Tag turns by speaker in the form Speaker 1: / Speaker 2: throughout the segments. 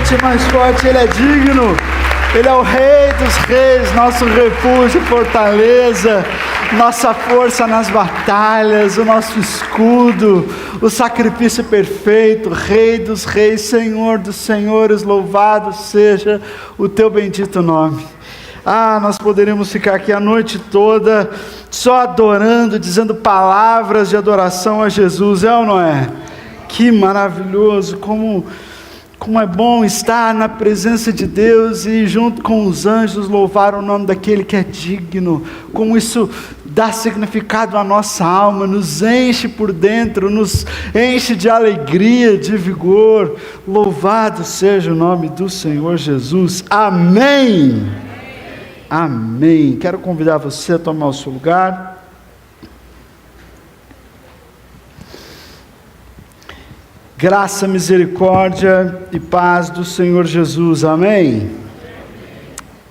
Speaker 1: forte, mais forte. Ele é digno. Ele é o Rei dos Reis, nosso refúgio, fortaleza, nossa força nas batalhas, o nosso escudo, o sacrifício perfeito, Rei dos Reis, Senhor dos Senhores, louvado seja o teu bendito nome. Nós poderíamos ficar aqui a noite toda só adorando, dizendo palavras de adoração a Jesus, é ou não é? Que maravilhoso, como é bom estar na presença de Deus e junto com os anjos louvar o nome daquele que é digno, como isso dá significado à nossa alma, nos enche por dentro, nos enche de alegria, de vigor. Louvado seja o nome do Senhor Jesus, amém, amém. Quero convidar você a tomar o seu lugar. Graça, misericórdia e paz do Senhor Jesus, amém?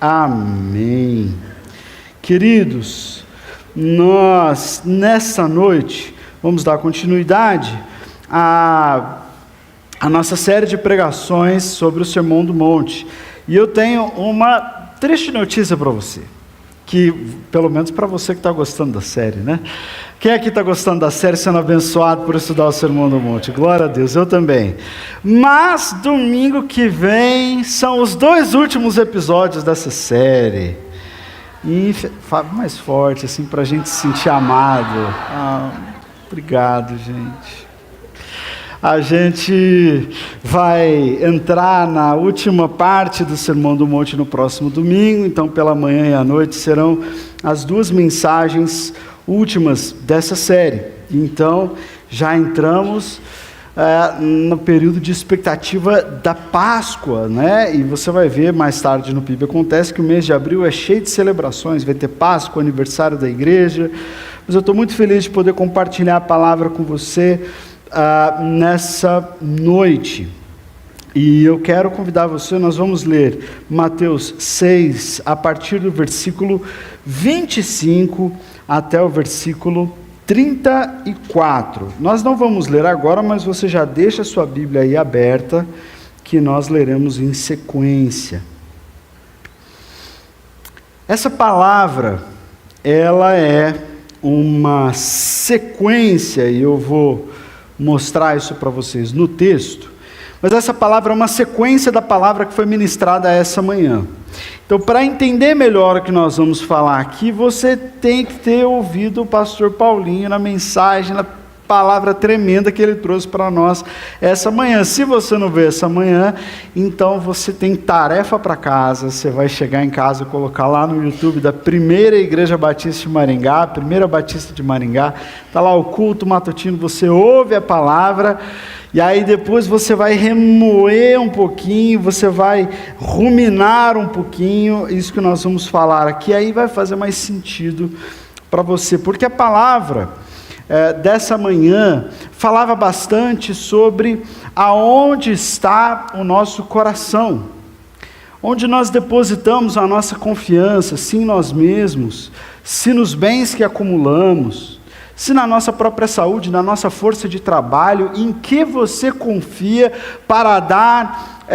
Speaker 1: Amém. Queridos, nós nessa noite vamos dar continuidade à nossa série de pregações sobre o Sermão do Monte. E eu tenho uma triste notícia para você, que pelo menos para você que está gostando da série, né? Quem aqui está gostando da série, sendo abençoado por estudar o Sermão do Monte? Glória a Deus, eu também. Mas domingo que vem são os 2 últimos episódios dessa série. E fala mais forte, assim, para a gente se sentir amado. Obrigado, gente. A gente vai entrar na última parte do Sermão do Monte no próximo domingo, então pela manhã e à noite serão as 2 mensagens últimas dessa série. Então já entramos no período de expectativa da Páscoa, né? E você vai ver mais tarde no PIB Acontece que o mês de abril é cheio de celebrações, vai ter Páscoa, aniversário da igreja, mas eu estou muito feliz de poder compartilhar a palavra com você nessa noite. E eu quero convidar você, nós vamos ler Mateus 6, a partir do versículo 25 até o versículo 34. Nós não vamos ler agora, mas você já deixa a sua Bíblia aí aberta, que nós leremos em sequência. Essa palavra, ela é uma sequência, e eu vou mostrar isso para vocês no texto, mas essa palavra é uma sequência da palavra que foi ministrada essa manhã. Então, para entender melhor o que nós vamos falar aqui, você tem que ter ouvido o pastor Paulinho na mensagem, na palavra tremenda que ele trouxe para nós essa manhã. Se você não veio essa manhã, então você tem tarefa para casa, você vai chegar em casa e colocar lá no YouTube da Primeira Igreja Batista de Maringá, Primeira Batista de Maringá, está lá o culto matutino, você ouve a palavra, e aí depois você vai remoer um pouquinho, você vai ruminar um pouquinho, isso que nós vamos falar aqui, aí vai fazer mais sentido para você, porque a palavra dessa manhã falava bastante sobre aonde está o nosso coração, onde nós depositamos a nossa confiança, se em nós mesmos, se nos bens que acumulamos, se na nossa própria saúde, na nossa força de trabalho, em que você confia para dar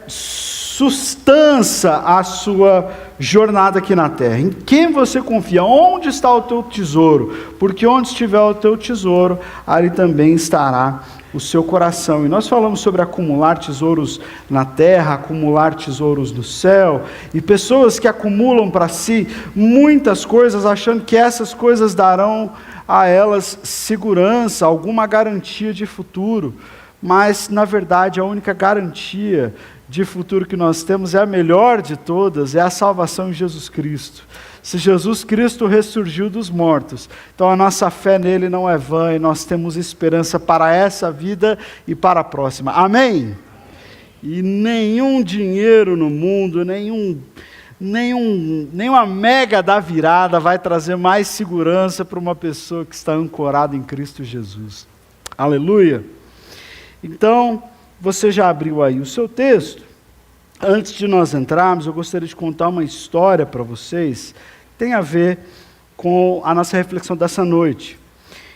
Speaker 1: sustância à sua jornada aqui na terra. Em quem você confia? Onde está o teu tesouro? Porque onde estiver o teu tesouro, ali também estará o seu coração. E nós falamos sobre acumular tesouros na terra, acumular tesouros no céu, e pessoas que acumulam para si muitas coisas, achando que essas coisas darão a elas segurança, alguma garantia de futuro, mas na verdade a única garantia de futuro que nós temos é a melhor de todas, é a salvação em Jesus Cristo. Se Jesus Cristo ressurgiu dos mortos, então a nossa fé nele não é vã e nós temos esperança para essa vida e para a próxima. Amém? E nenhum dinheiro no mundo, nenhuma mega da virada vai trazer mais segurança para uma pessoa que está ancorada em Cristo Jesus. Aleluia! Então, você já abriu aí o seu texto. Antes de nós entrarmos, eu gostaria de contar uma história para vocês, que tem a ver com a nossa reflexão dessa noite.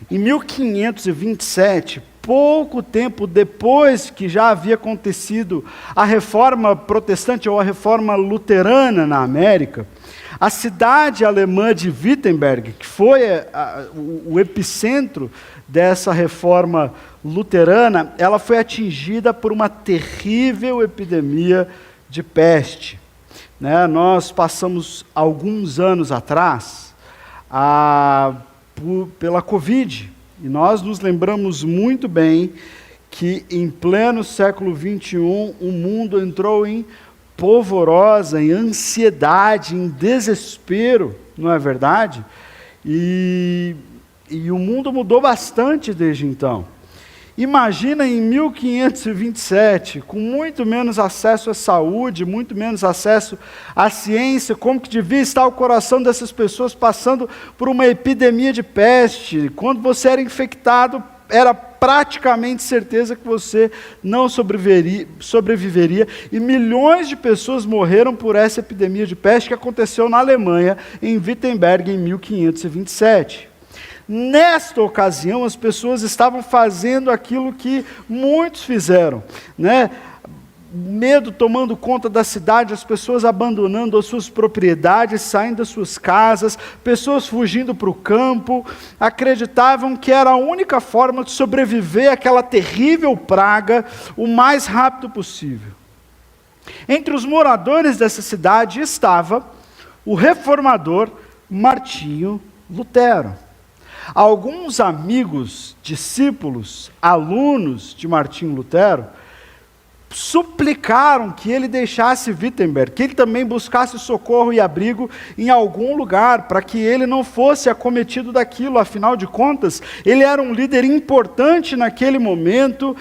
Speaker 1: Em 1527, pouco tempo depois que já havia acontecido a reforma protestante ou a reforma luterana na América, a cidade alemã de Wittenberg, que foi o epicentro dessa reforma luterana, ela foi atingida por uma terrível epidemia de peste. Nós passamos alguns anos atrás pela Covid, e nós nos lembramos muito bem que em pleno século XXI o mundo entrou em polvorosa, em ansiedade, em desespero, não é verdade? E o mundo mudou bastante desde então. Imagina em 1527, com muito menos acesso à saúde, muito menos acesso à ciência, como que devia estar o coração dessas pessoas passando por uma epidemia de peste. Quando você era infectado, era praticamente certeza que você não sobreviveria, e milhões de pessoas morreram por essa epidemia de peste que aconteceu na Alemanha, em Wittenberg, em 1527. Nesta ocasião, as pessoas estavam fazendo aquilo que muitos fizeram, Medo tomando conta da cidade, as pessoas abandonando as suas propriedades, saindo das suas casas, pessoas fugindo para o campo, acreditavam que era a única forma de sobreviver àquela terrível praga o mais rápido possível. Entre os moradores dessa cidade estava o reformador Martinho Lutero. Alguns amigos, discípulos, alunos de Martinho Lutero, suplicaram que ele deixasse Wittenberg, que ele também buscasse socorro e abrigo em algum lugar, para que ele não fosse acometido daquilo. Afinal de contas, ele era um líder importante naquele momento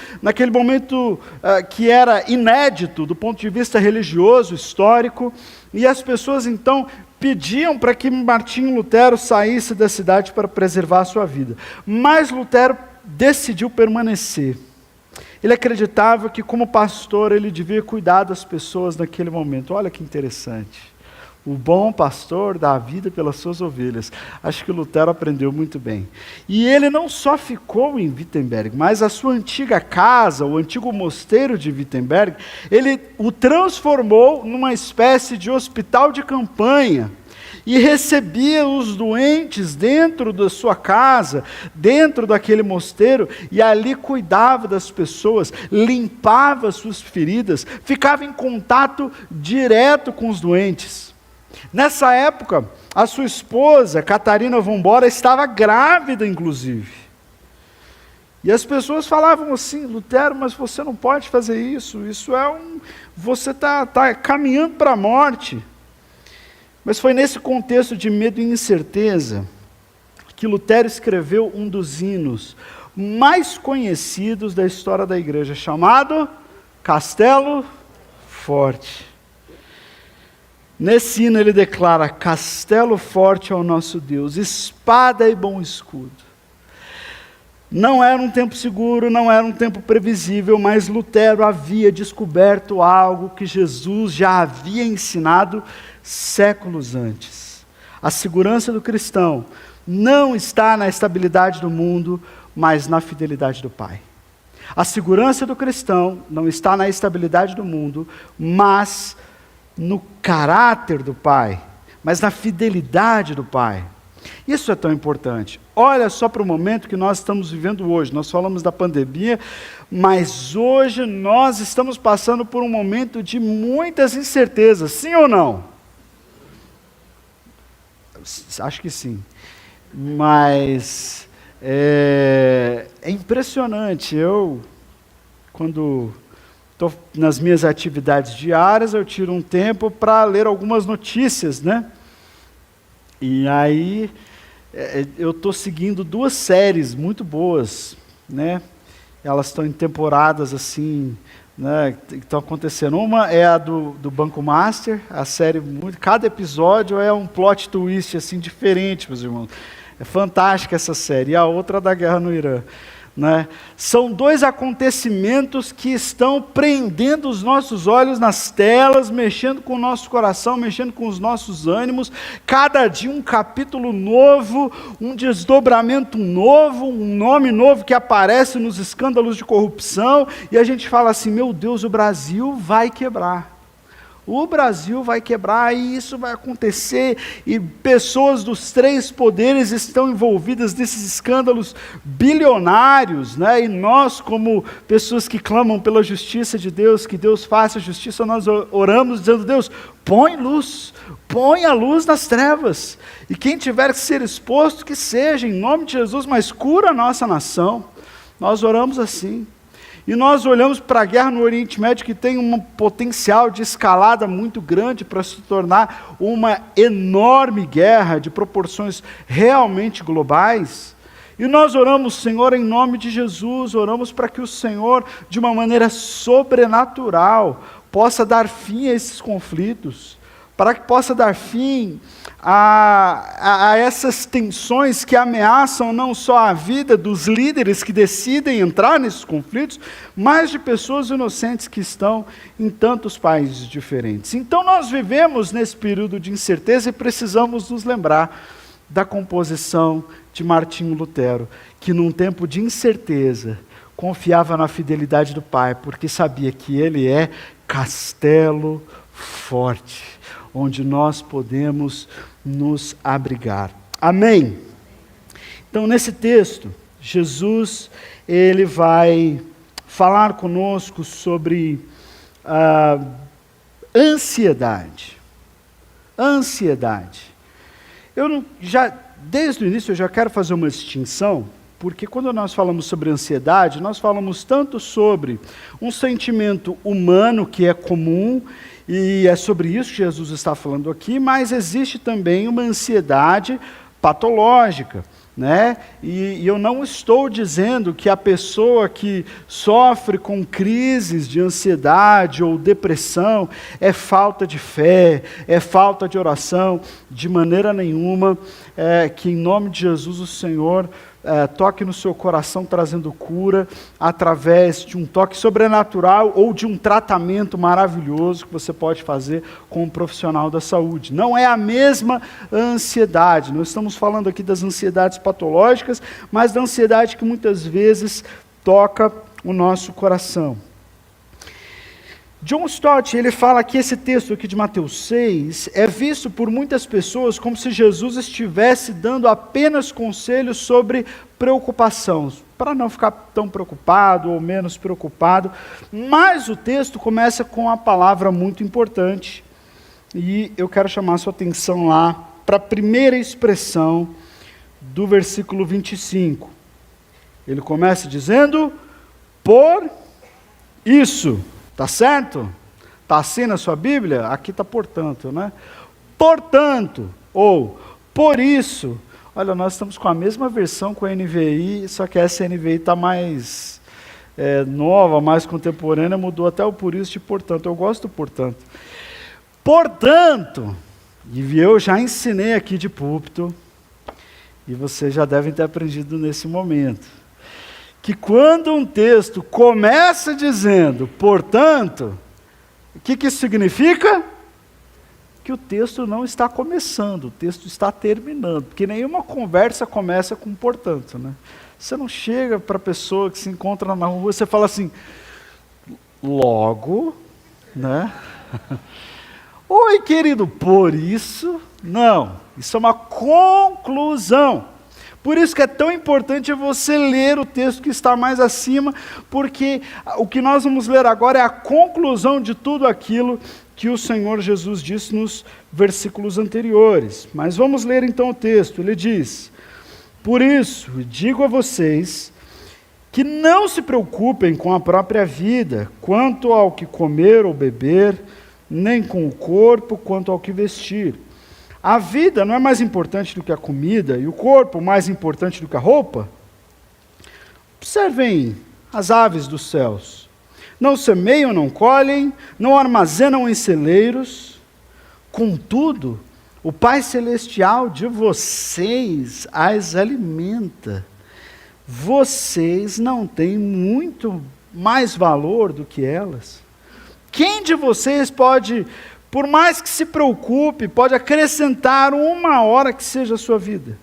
Speaker 1: que era inédito do ponto de vista religioso, histórico, e as pessoas então pediam para que Martinho Lutero saísse da cidade para preservar a sua vida. Mas Lutero decidiu permanecer. Ele acreditava que, como pastor, ele devia cuidar das pessoas naquele momento. Olha que interessante. O bom pastor dá a vida pelas suas ovelhas. Acho que Lutero aprendeu muito bem. E ele não só ficou em Wittenberg, mas a sua antiga casa, o antigo mosteiro de Wittenberg, ele o transformou numa espécie de hospital de campanha. E recebia os doentes dentro da sua casa, dentro daquele mosteiro, e ali cuidava das pessoas, limpava as suas feridas, ficava em contato direto com os doentes. Nessa época, a sua esposa, Catarina von Bora, estava grávida, inclusive. E as pessoas falavam assim: Lutero, mas você não pode fazer isso, você está caminhando para a morte. Mas foi nesse contexto de medo e incerteza que Lutero escreveu um dos hinos mais conhecidos da história da igreja, chamado Castelo Forte. Nesse hino ele declara: Castelo forte é o nosso Deus, espada e bom escudo. Não era um tempo seguro, não era um tempo previsível, mas Lutero havia descoberto algo que Jesus já havia ensinado séculos antes. A segurança do cristão não está na estabilidade do mundo, mas na fidelidade do Pai. A segurança do cristão não está na estabilidade do mundo, mas no caráter do Pai, mas na fidelidade do Pai. Isso é tão importante. Olha só para o momento que nós estamos vivendo hoje. Nós falamos da pandemia, mas hoje nós estamos passando por um momento de muitas incertezas, sim ou não? Acho que sim. Mas é impressionante. Quando estou nas minhas atividades diárias, eu tiro um tempo para ler algumas notícias, E aí eu estou seguindo 2 séries muito boas, Elas estão em temporadas assim, que estão acontecendo. Uma é a do Banco Master, a série, cada episódio é um plot twist assim diferente, meus irmãos. É fantástica essa série. E a outra da guerra no Irã. né? São dois acontecimentos que estão prendendo os nossos olhos nas telas, mexendo com o nosso coração, mexendo com os nossos ânimos. Cada dia um capítulo novo, um desdobramento novo, um nome novo que aparece nos escândalos de corrupção, e a gente fala assim: meu Deus, o Brasil vai quebrar. O Brasil vai quebrar e isso vai acontecer, e pessoas dos três poderes estão envolvidas nesses escândalos bilionários, né? E nós, como pessoas que clamam pela justiça de Deus, que Deus faça justiça, nós oramos dizendo: Deus, põe luz, põe a luz nas trevas, e quem tiver que ser exposto, que seja, em nome de Jesus, mas cura a nossa nação. Nós oramos assim. E nós olhamos para a guerra no Oriente Médio, que tem um potencial de escalada muito grande para se tornar uma enorme guerra de proporções realmente globais. E nós oramos: Senhor, em nome de Jesus, oramos para que o Senhor, de uma maneira sobrenatural, possa dar fim a esses conflitos, para que possa dar fim a essas tensões que ameaçam não só a vida dos líderes que decidem entrar nesses conflitos, mas de pessoas inocentes que estão em tantos países diferentes. Então nós vivemos nesse período de incerteza e precisamos nos lembrar da composição de Martinho Lutero, que num tempo de incerteza confiava na fidelidade do Pai, porque sabia que Ele é castelo forte, onde nós podemos nos abrigar. Amém? Então, nesse texto, Jesus, ele vai falar conosco sobre ansiedade. Ansiedade. Desde o início, eu já quero fazer uma distinção, porque quando nós falamos sobre ansiedade, nós falamos tanto sobre um sentimento humano que é comum, e é sobre isso que Jesus está falando aqui, mas existe também uma ansiedade patológica, né? E eu não estou dizendo que a pessoa que sofre com crises de ansiedade ou depressão é falta de fé, é falta de oração, de maneira nenhuma. Que em nome de Jesus o Senhor toque no seu coração, trazendo cura através de um toque sobrenatural ou de um tratamento maravilhoso que você pode fazer com um profissional da saúde. Não é a mesma ansiedade. Nós estamos falando aqui das ansiedades patológicas, mas da ansiedade que muitas vezes toca o nosso coração. John Stott, ele fala que esse texto aqui de Mateus 6 é visto por muitas pessoas como se Jesus estivesse dando apenas conselhos sobre preocupação, para não ficar tão preocupado ou menos preocupado, mas o texto começa com uma palavra muito importante, e eu quero chamar a sua atenção lá para a primeira expressão do versículo 25. Ele começa dizendo: por isso. Tá certo? Está assim na sua Bíblia? Aqui está portanto, né? Portanto, ou por isso. Olha, nós estamos com a mesma versão com a NVI, só que essa NVI está mais nova, mais contemporânea, mudou até o por isso de portanto. Eu gosto do portanto. Portanto, e eu já ensinei aqui de púlpito, e vocês já devem ter aprendido nesse momento, que quando um texto começa dizendo, portanto, o que isso significa? Que o texto não está começando, o texto está terminando, porque nenhuma conversa começa com portanto, né? Você não chega para a pessoa que se encontra na rua, você fala assim, logo, né? Oi, querido, por isso, não, isso é uma conclusão. Por isso que é tão importante você ler o texto que está mais acima, porque o que nós vamos ler agora é a conclusão de tudo aquilo que o Senhor Jesus disse nos versículos anteriores. Mas vamos ler então o texto. Ele diz: por isso, digo a vocês que não se preocupem com a própria vida, quanto ao que comer ou beber, nem com o corpo, quanto ao que vestir. A vida não é mais importante do que a comida, e o corpo mais importante do que a roupa? Observem as aves dos céus. Não semeiam, não colhem, não armazenam em celeiros. Contudo, o Pai Celestial de vocês as alimenta. vocês não têm muito mais valor do que elas? Quem de vocês pode, por mais que se preocupe, pode acrescentar 1 hora que seja a sua vida?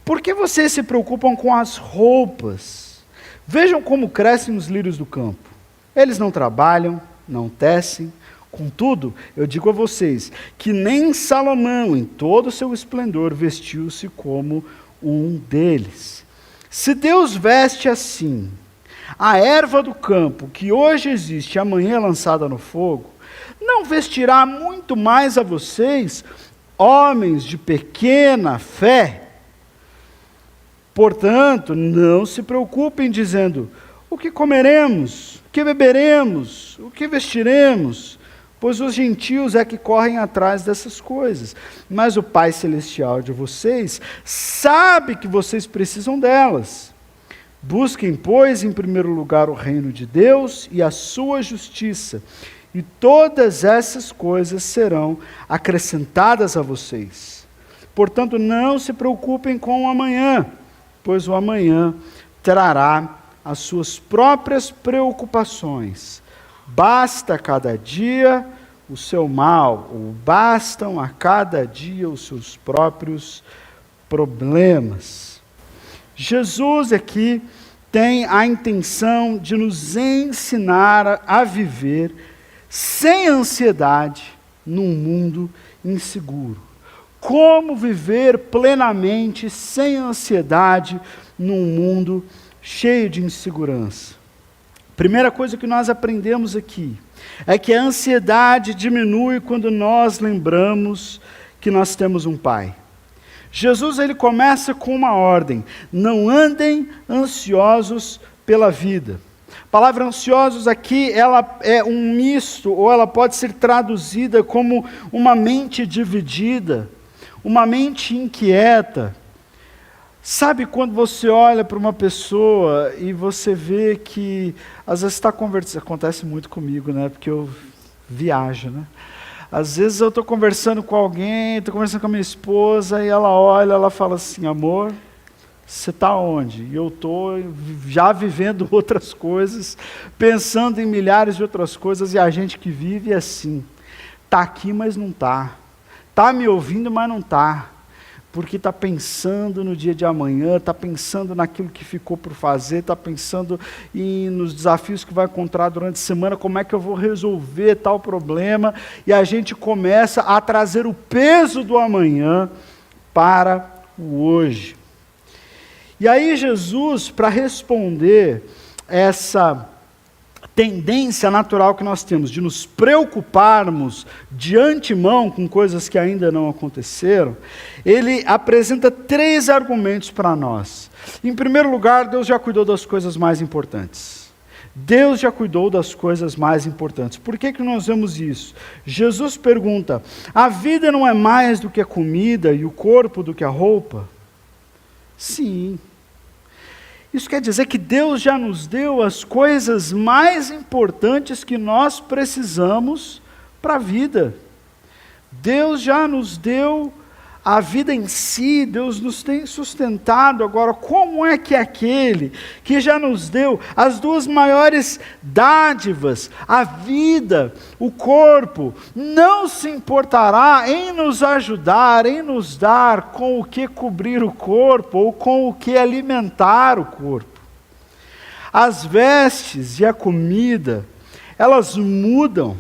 Speaker 1: Por que vocês se preocupam com as roupas? Vejam como crescem os lírios do campo. Eles não trabalham, não tecem. Contudo, eu digo a vocês que nem Salomão, em todo o seu esplendor, vestiu-se como um deles. Se Deus veste assim a erva do campo, que hoje existe e amanhã é lançada no fogo, não vestirá muito mais a vocês, homens de pequena fé? Portanto, não se preocupem dizendo: o que comeremos, o que beberemos, o que vestiremos? Pois os gentios é que correm atrás dessas coisas. Mas o Pai Celestial de vocês sabe que vocês precisam delas. Busquem, pois, em primeiro lugar o reino de Deus e a sua justiça, e todas essas coisas serão acrescentadas a vocês. Portanto, não se preocupem com o amanhã, pois o amanhã trará as suas próprias preocupações. Basta cada dia o seu mal, ou bastam a cada dia os seus próprios problemas. Jesus aqui tem a intenção de nos ensinar a viver sem ansiedade num mundo inseguro. Como viver plenamente sem ansiedade num mundo cheio de insegurança? Primeira coisa que nós aprendemos aqui é que a ansiedade diminui quando nós lembramos que nós temos um Pai. Jesus ele começa com uma ordem: não andem ansiosos pela vida. A palavra ansiosos aqui, ela é um misto, ou ela pode ser traduzida como uma mente dividida, uma mente inquieta. Sabe quando você olha para uma pessoa e você vê que, às vezes está conversando, acontece muito comigo, né? Porque eu viajo, né? Às vezes eu estou conversando com alguém, estou conversando com a minha esposa, e ela olha, ela fala assim: amor, você está onde? E eu estou já vivendo outras coisas, pensando em milhares de outras coisas, e a gente que vive assim, está aqui, mas não está. Está me ouvindo, mas não está. Porque está pensando no dia de amanhã, está pensando naquilo que ficou por fazer, está pensando nos desafios que vai encontrar durante a semana, como é que eu vou resolver tal problema, e a gente começa a trazer o peso do amanhã para o hoje. E aí Jesus, para responder essa tendência natural que nós temos de nos preocuparmos de antemão com coisas que ainda não aconteceram, ele apresenta 3 argumentos para nós. Em primeiro lugar, Deus já cuidou das coisas mais importantes. Deus já cuidou das coisas mais importantes. Por que nós vemos isso? Jesus pergunta: a vida não é mais do que a comida e o corpo do que a roupa? Sim. Isso quer dizer que Deus já nos deu as coisas mais importantes que nós precisamos para a vida. Deus já nos deu a vida em si, Deus nos tem sustentado. Agora, como é que aquele que já nos deu as 2 maiores dádivas, a vida, o corpo, não se importará em nos ajudar, em nos dar com o que cobrir o corpo, ou com o que alimentar o corpo? As vestes e a comida, elas mudam,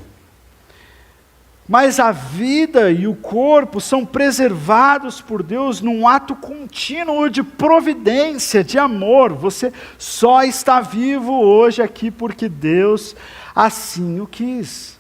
Speaker 1: mas a vida e o corpo são preservados por Deus num ato contínuo de providência, de amor. Você só está vivo hoje aqui porque Deus assim o quis.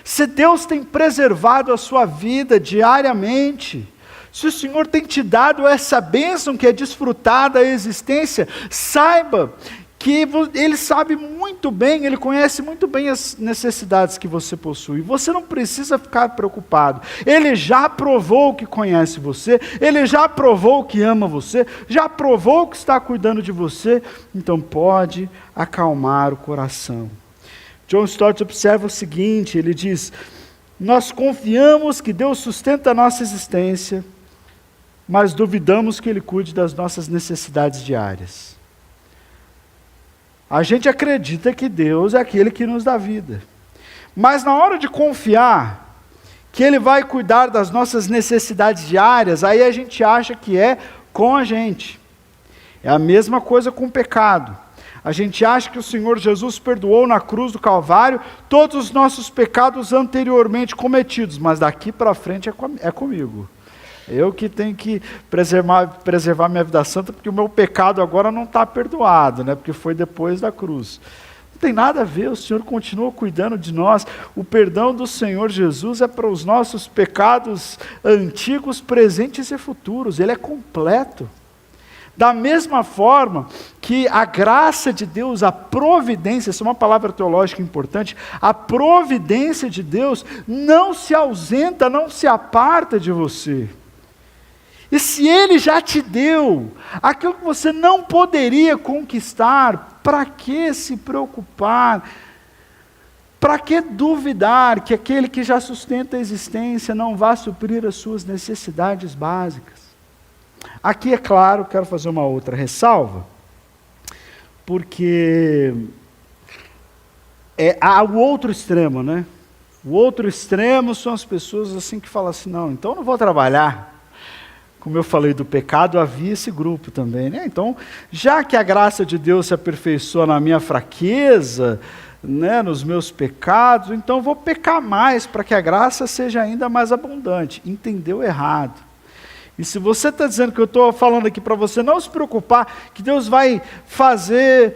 Speaker 1: Se Deus tem preservado a sua vida diariamente, se o Senhor tem te dado essa bênção que é desfrutar da existência, saiba que Ele sabe muito bem, Ele conhece muito bem as necessidades que você possui. Você não precisa ficar preocupado. Ele já provou que conhece você, Ele já provou que ama você, já provou que está cuidando de você, então pode acalmar o coração. John Stott observa o seguinte, ele diz: nós confiamos que Deus sustenta a nossa existência, mas duvidamos que Ele cuide das nossas necessidades diárias. A gente acredita que Deus é aquele que nos dá vida. Mas na hora de confiar que Ele vai cuidar das nossas necessidades diárias, aí a gente acha que é com a gente. É a mesma coisa com o pecado. A gente acha que o Senhor Jesus perdoou na cruz do Calvário todos os nossos pecados anteriormente cometidos, mas daqui para frente é comigo. Eu que tenho que preservar minha vida santa, porque o meu pecado agora não está perdoado, né? Porque foi depois da cruz. Não tem nada a ver, o Senhor continua cuidando de nós. O perdão do Senhor Jesus é para os nossos pecados antigos, presentes e futuros. Ele é completo. Da mesma forma que a graça de Deus, a providência, essa é uma palavra teológica importante, a providência de Deus não se ausenta, não se aparta de você. E se Ele já te deu aquilo que você não poderia conquistar, para que se preocupar? Para que duvidar que aquele que já sustenta a existência não vá suprir as suas necessidades básicas? Aqui, é claro, quero fazer uma outra ressalva, porque há o outro extremo, né? O outro extremo são as pessoas assim que falam assim, não, então eu não vou trabalhar. Como eu falei do pecado, havia esse grupo também, né? Então, já que a graça de Deus se aperfeiçoa na minha fraqueza, né, nos meus pecados, então eu vou pecar mais para que a graça seja ainda mais abundante. Entendeu errado. E se você está dizendo que eu estou falando aqui para você não se preocupar, que Deus vai fazer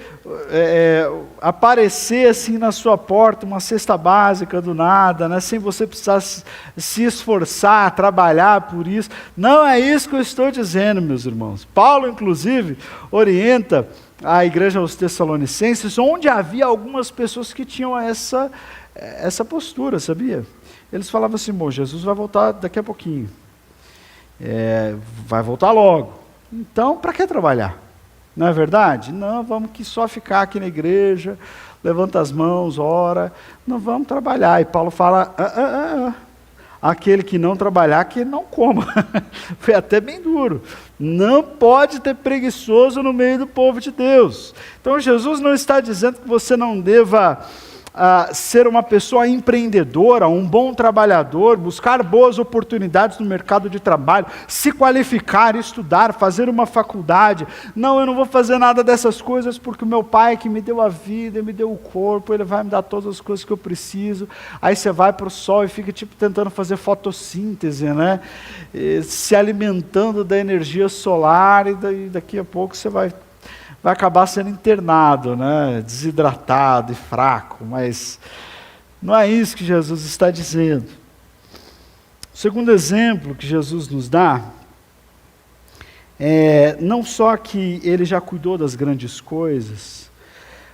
Speaker 1: aparecer assim na sua porta uma cesta básica do nada, né, sem você precisar se esforçar, trabalhar por isso. Não é isso que eu estou dizendo, meus irmãos. Paulo, inclusive, orienta a igreja aos Tessalonicenses, onde havia algumas pessoas que tinham essa postura, sabia? Eles falavam assim, bom, Jesus vai voltar daqui a pouquinho. Vai voltar logo. Então, para que trabalhar? Não é verdade? Não, vamos que só ficar aqui na igreja, levanta as mãos, ora, não vamos trabalhar. E Paulo fala, aquele que não trabalhar, que não coma. Foi até bem duro. Não pode ter preguiçoso no meio do povo de Deus. Então, Jesus não está dizendo que você não deva ser uma pessoa empreendedora, um bom trabalhador, buscar boas oportunidades no mercado de trabalho, se qualificar, estudar, fazer uma faculdade. Não, eu não vou fazer nada dessas coisas porque o meu pai que me deu a vida, me deu o corpo, ele vai me dar todas as coisas que eu preciso. Aí você vai para o sol e fica tentando fazer fotossíntese, né? Se alimentando da energia solar e daqui a pouco você vai acabar sendo internado, né? Desidratado e fraco, mas não é isso que Jesus está dizendo. O segundo exemplo que Jesus nos dá é não só que Ele já cuidou das grandes coisas,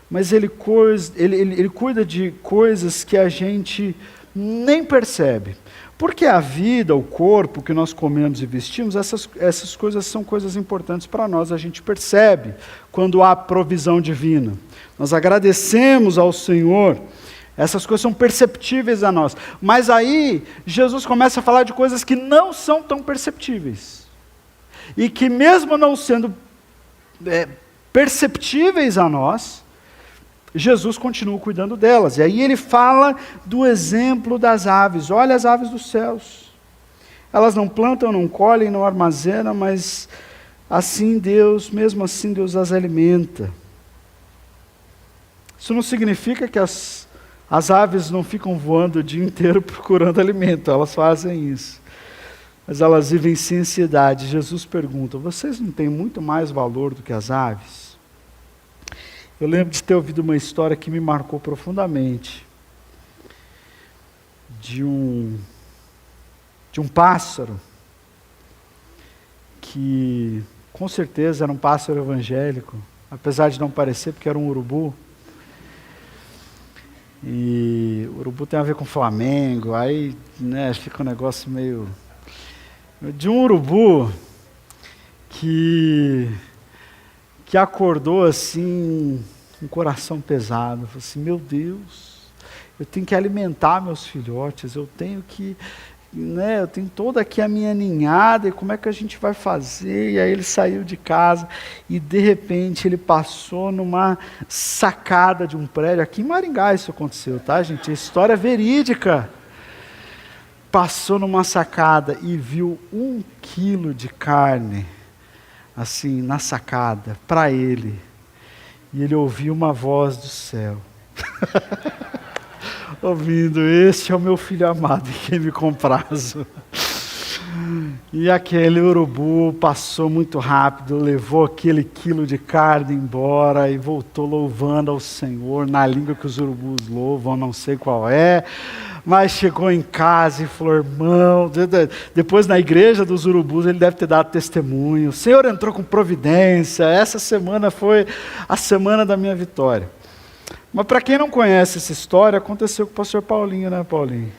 Speaker 1: mas Ele cuida de coisas que a gente nem percebe. Porque a vida, o corpo que nós comemos e vestimos, essas coisas são coisas importantes para nós, a gente percebe quando há provisão divina. Nós agradecemos ao Senhor, essas coisas são perceptíveis a nós. Mas aí, Jesus começa a falar de coisas que não são tão perceptíveis. E que mesmo não sendo perceptíveis a nós, Jesus continua cuidando delas. E aí ele fala do exemplo das aves. Olha as aves dos céus. Elas não plantam, não colhem, não armazenam, mas mesmo assim Deus as alimenta. Isso não significa que as aves não ficam voando o dia inteiro procurando alimento. Elas fazem isso. Mas elas vivem sem ansiedade. Jesus pergunta, vocês não têm muito mais valor do que as aves? Eu lembro de ter ouvido uma história que me marcou profundamente, de um pássaro, que com certeza era um pássaro evangélico, apesar de não parecer, porque era um urubu. E o urubu tem a ver com Flamengo, aí fica um negócio meio... De um urubu que acordou assim, um coração pesado, falou assim, meu Deus, eu tenho que alimentar meus filhotes, eu tenho que né, eu tenho toda aqui a minha ninhada, e como é que a gente vai fazer? E aí ele saiu de casa, e de repente ele passou numa sacada de um prédio, aqui em Maringá isso aconteceu, tá, gente? É história verídica. Passou numa sacada e viu 1 quilo de carne, assim, na sacada, para ele. E ele ouviu uma voz do céu. Ouvindo, este é o meu filho amado, em quem me comprazo. E aquele urubu passou muito rápido, levou aquele quilo de carne embora e voltou louvando ao Senhor, na língua que os urubus louvam, não sei qual é. Mas chegou em casa e falou, irmão, depois na igreja dos urubus ele deve ter dado testemunho. O Senhor entrou com providência, essa semana foi a semana da minha vitória. Mas para quem não conhece essa história, aconteceu com o pastor Paulinho, né, Paulinho?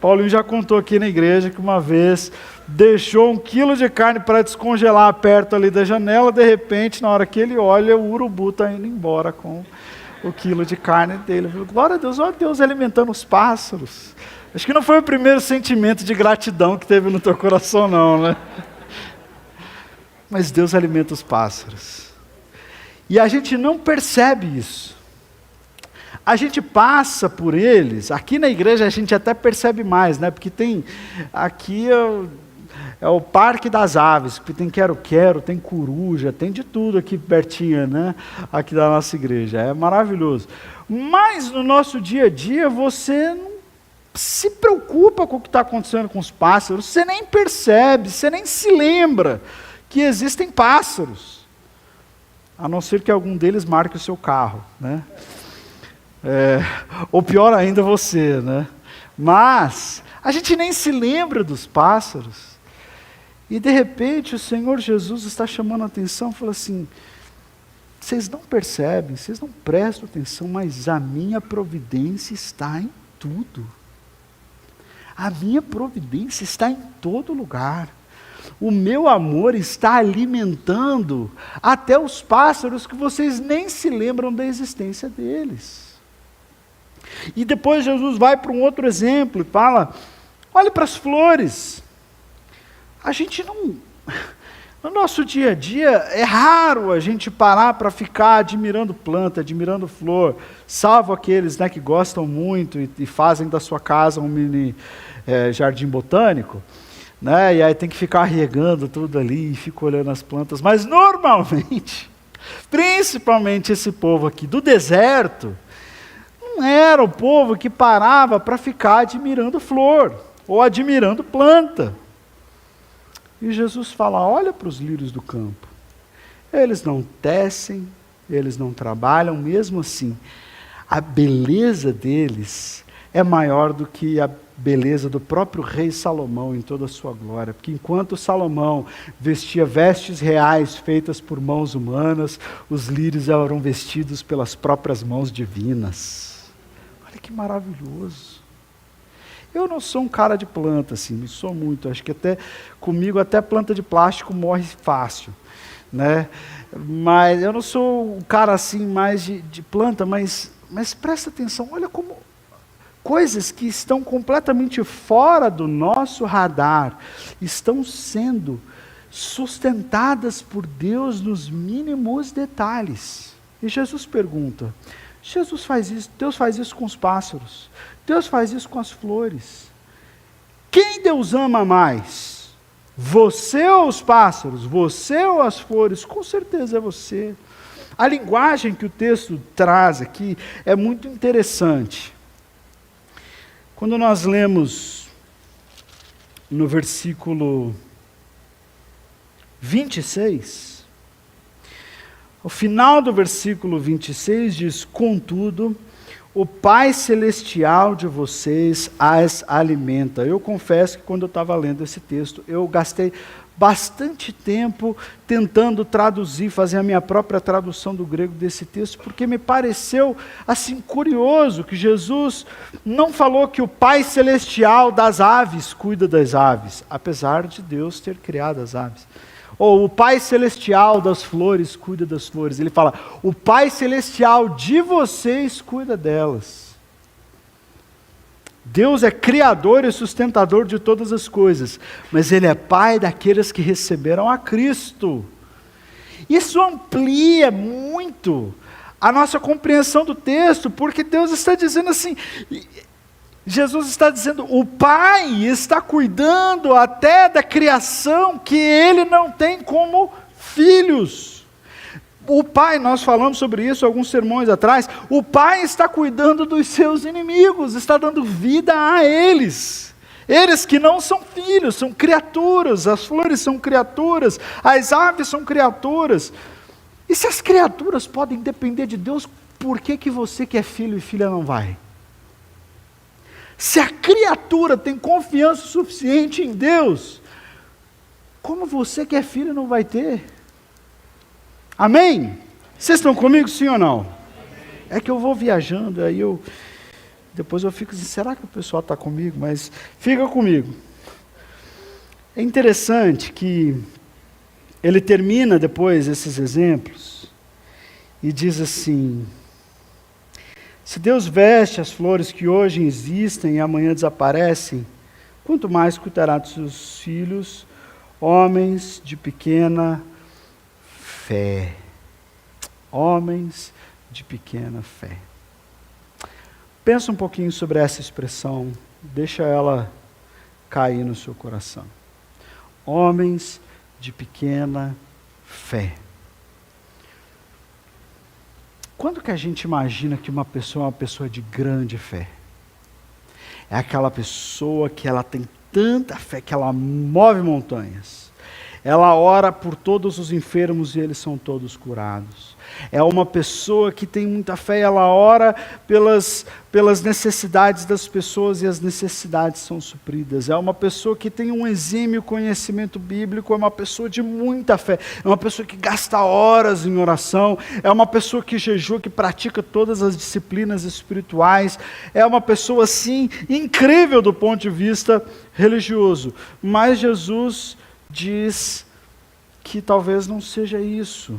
Speaker 1: Paulinho já contou aqui na igreja que uma vez deixou 1 quilo de carne para descongelar perto ali da janela, de repente, na hora que ele olha, o urubu está indo embora com o quilo de carne dele. Glória a Deus, olha Deus alimentando os pássaros. Acho que não foi o primeiro sentimento de gratidão que teve no teu coração, não, né? Mas Deus alimenta os pássaros. E a gente não percebe isso. A gente passa por eles, aqui na igreja a gente até percebe mais, né? Porque tem, aqui é o Parque das Aves, porque tem quero-quero, tem coruja, tem de tudo aqui pertinho, né? Aqui da nossa igreja, é maravilhoso. Mas no nosso dia a dia você não se preocupa com o que está acontecendo com os pássaros, você nem percebe, você nem se lembra que existem pássaros, a não ser que algum deles marque o seu carro, né? Ou pior ainda você, né? Mas a gente nem se lembra dos pássaros. E de repente o Senhor Jesus está chamando a atenção, fala assim, vocês não percebem, vocês não prestam atenção, mas a minha providência está em tudo. A minha providência está em todo lugar. O meu amor está alimentando até os pássaros que vocês nem se lembram da existência deles. E depois Jesus vai para um outro exemplo e fala, olhe para as flores. A gente não, no nosso dia a dia, é raro a gente parar para ficar admirando planta, admirando flor, salvo aqueles, né, que gostam muito e fazem da sua casa um mini jardim botânico, né, e aí tem que ficar regando tudo ali e fica olhando as plantas, mas normalmente, principalmente esse povo aqui do deserto, não era o povo que parava para ficar admirando flor ou admirando planta. E Jesus fala, olha para os lírios do campo. Eles não tecem, eles não trabalham, mesmo assim, a beleza deles é maior do que a beleza do próprio rei Salomão em toda a sua glória. Porque enquanto Salomão vestia vestes reais feitas por mãos humanas, os lírios eram vestidos pelas próprias mãos divinas. Olha que maravilhoso. Eu não sou um cara de planta, assim, não sou muito. Acho que até comigo até planta de plástico morre fácil, né? Mas eu não sou um cara assim mais de planta, mas presta atenção, olha como coisas que estão completamente fora do nosso radar estão sendo sustentadas por Deus nos mínimos detalhes. E Jesus pergunta, Jesus faz isso, Deus faz isso com os pássaros, Deus faz isso com as flores. Quem Deus ama mais? Você ou os pássaros? Você ou as flores? Com certeza é você. A linguagem que o texto traz aqui é muito interessante. Quando nós lemos no versículo 26, o final do versículo 26 diz, contudo, o Pai Celestial de vocês as alimenta. Eu confesso que quando eu estava lendo esse texto, eu gastei bastante tempo tentando traduzir, fazer a minha própria tradução do grego desse texto, porque me pareceu assim curioso que Jesus não falou que o Pai Celestial das aves cuida das aves, apesar de Deus ter criado as aves. Ou o Pai Celestial das flores cuida das flores. Ele fala, o Pai Celestial de vocês cuida delas. Deus é criador e sustentador de todas as coisas, mas Ele é Pai daqueles que receberam a Cristo. Isso amplia muito a nossa compreensão do texto, porque Deus está dizendo assim, Jesus está dizendo, o Pai está cuidando até da criação que Ele não tem como filhos. O Pai, nós falamos sobre isso alguns sermões atrás, o Pai está cuidando dos seus inimigos, está dando vida a eles. Eles que não são filhos, são criaturas, as flores são criaturas, as aves são criaturas. E se as criaturas podem depender de Deus, por que você que é filho e filha não vai? Se a criatura tem confiança suficiente em Deus, como você que é filho não vai ter? Amém? Vocês estão comigo, sim ou não? É que eu vou viajando, aí depois eu fico assim, será que o pessoal está comigo? Mas fica comigo. É interessante que ele termina depois esses exemplos e diz assim, se Deus veste as flores que hoje existem e amanhã desaparecem, quanto mais cuidará dos seus filhos, homens de pequena fé. Homens de pequena fé. Pensa um pouquinho sobre essa expressão, deixa ela cair no seu coração. Homens de pequena fé. Quando que a gente imagina que uma pessoa é uma pessoa de grande fé? É aquela pessoa que ela tem tanta fé que ela move montanhas. Ela ora por todos os enfermos e eles são todos curados. É uma pessoa que tem muita fé, ela ora pelas necessidades das pessoas e as necessidades são supridas. É uma pessoa que tem um exímio conhecimento bíblico, é uma pessoa de muita fé. É uma pessoa que gasta horas em oração, é uma pessoa que jejua, que pratica todas as disciplinas espirituais. É uma pessoa, assim, incrível do ponto de vista religioso. Mas Jesus diz que talvez não seja isso,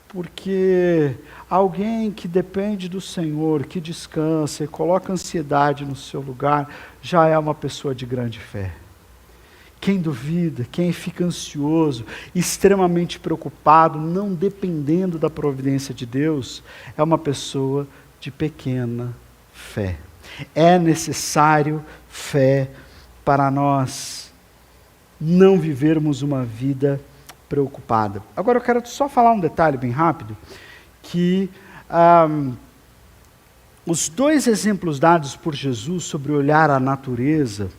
Speaker 1: porque alguém que depende do Senhor, que descansa e coloca ansiedade no seu lugar, já é uma pessoa de grande fé. Quem duvida, quem fica ansioso, extremamente preocupado, não dependendo da providência de Deus, é uma pessoa de pequena fé. É necessário fé para nós não vivermos uma vida preocupada. Agora eu quero só falar um detalhe bem rápido, que os dois exemplos dados por Jesus sobre olhar a natureza,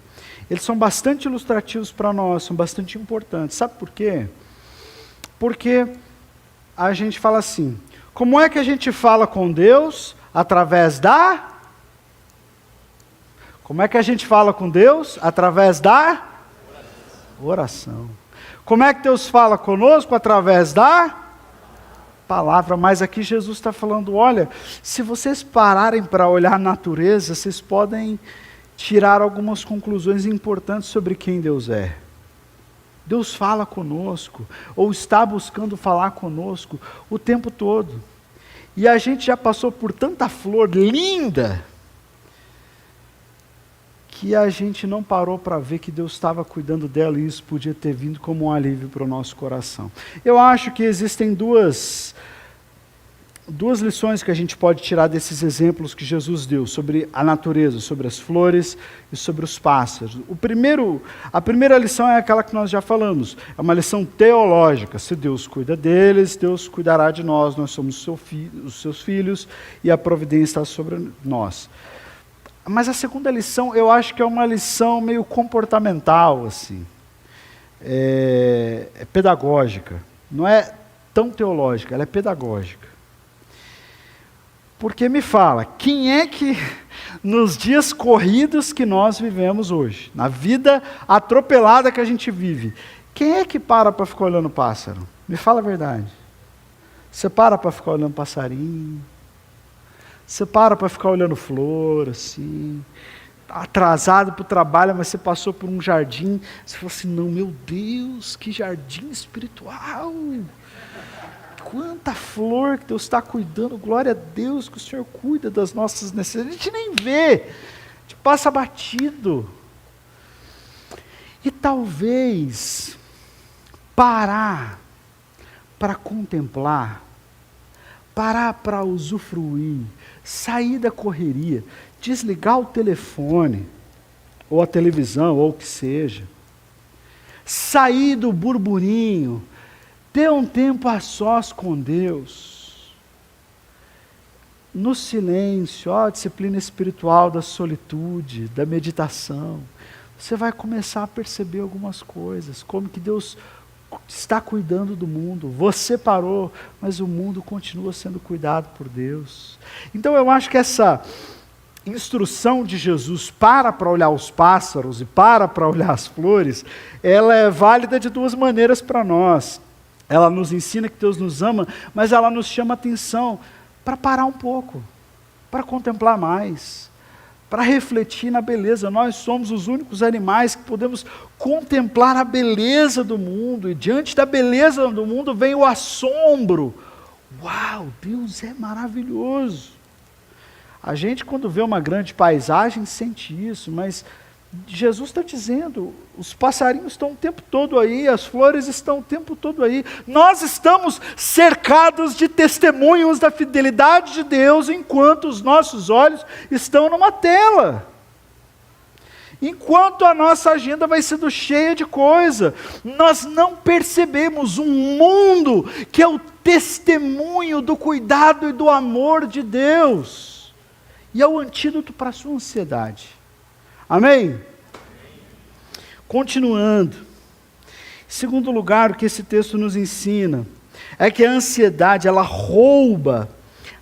Speaker 1: eles são bastante ilustrativos para nós, são bastante importantes. Sabe por quê? Porque a gente fala assim, como é que a gente fala com Deus? Através da... Como é que a gente fala com Deus? Através da oração. Como é que Deus fala conosco? Através da palavra. Mas aqui Jesus está falando, olha, se vocês pararem para olhar a natureza, vocês podem tirar algumas conclusões importantes sobre quem Deus é. Deus fala conosco, ou está buscando falar conosco o tempo todo. E a gente já passou por tanta flor linda, que a gente não parou para ver que Deus estava cuidando dela e isso podia ter vindo como um alívio para o nosso coração. Eu acho que existem duas lições que a gente pode tirar desses exemplos que Jesus deu sobre a natureza, sobre as flores e sobre os pássaros. A primeira lição é aquela que nós já falamos, é uma lição teológica. Se Deus cuida deles, Deus cuidará de nós, nós somos os seus filhos e a providência está sobre nós. Mas a segunda lição, eu acho que é uma lição meio comportamental, assim. É pedagógica. Não é tão teológica, ela é pedagógica. Porque me fala, quem é que, nos dias corridos que nós vivemos hoje, na vida atropelada que a gente vive, quem é que para ficar olhando pássaro? Me fala a verdade. Você para ficar olhando passarinho? Você para ficar olhando flor, assim, atrasado para o trabalho, mas você passou por um jardim, você falou assim, não, meu Deus, que jardim espiritual, quanta flor que Deus está cuidando, glória a Deus que o Senhor cuida das nossas necessidades, a gente nem vê, te passa batido. E talvez parar para contemplar, parar para usufruir, sair da correria, desligar o telefone, ou a televisão, ou o que seja, sair do burburinho, ter um tempo a sós com Deus, no silêncio, a disciplina espiritual da solitude, da meditação, você vai começar a perceber algumas coisas, como que Deus está cuidando do mundo. Você parou, mas o mundo continua sendo cuidado por Deus. Então eu acho que essa instrução de Jesus para olhar os pássaros e para olhar as flores, ela é válida de duas maneiras para nós. Ela nos ensina que Deus nos ama, mas ela nos chama a atenção para parar um pouco, para contemplar mais, para refletir na beleza. Nós somos os únicos animais que podemos contemplar a beleza do mundo, e diante da beleza do mundo vem o assombro. Uau, Deus é maravilhoso. A gente, quando vê uma grande paisagem, sente isso, mas Jesus está dizendo, os passarinhos estão o tempo todo aí, as flores estão o tempo todo aí, nós estamos cercados de testemunhos da fidelidade de Deus, enquanto os nossos olhos estão numa tela, enquanto a nossa agenda vai sendo cheia de coisa, nós não percebemos um mundo que é o testemunho do cuidado e do amor de Deus, e é o antídoto para a sua ansiedade. Amém? Continuando. Em segundo lugar, o que esse texto nos ensina é que a ansiedade, ela rouba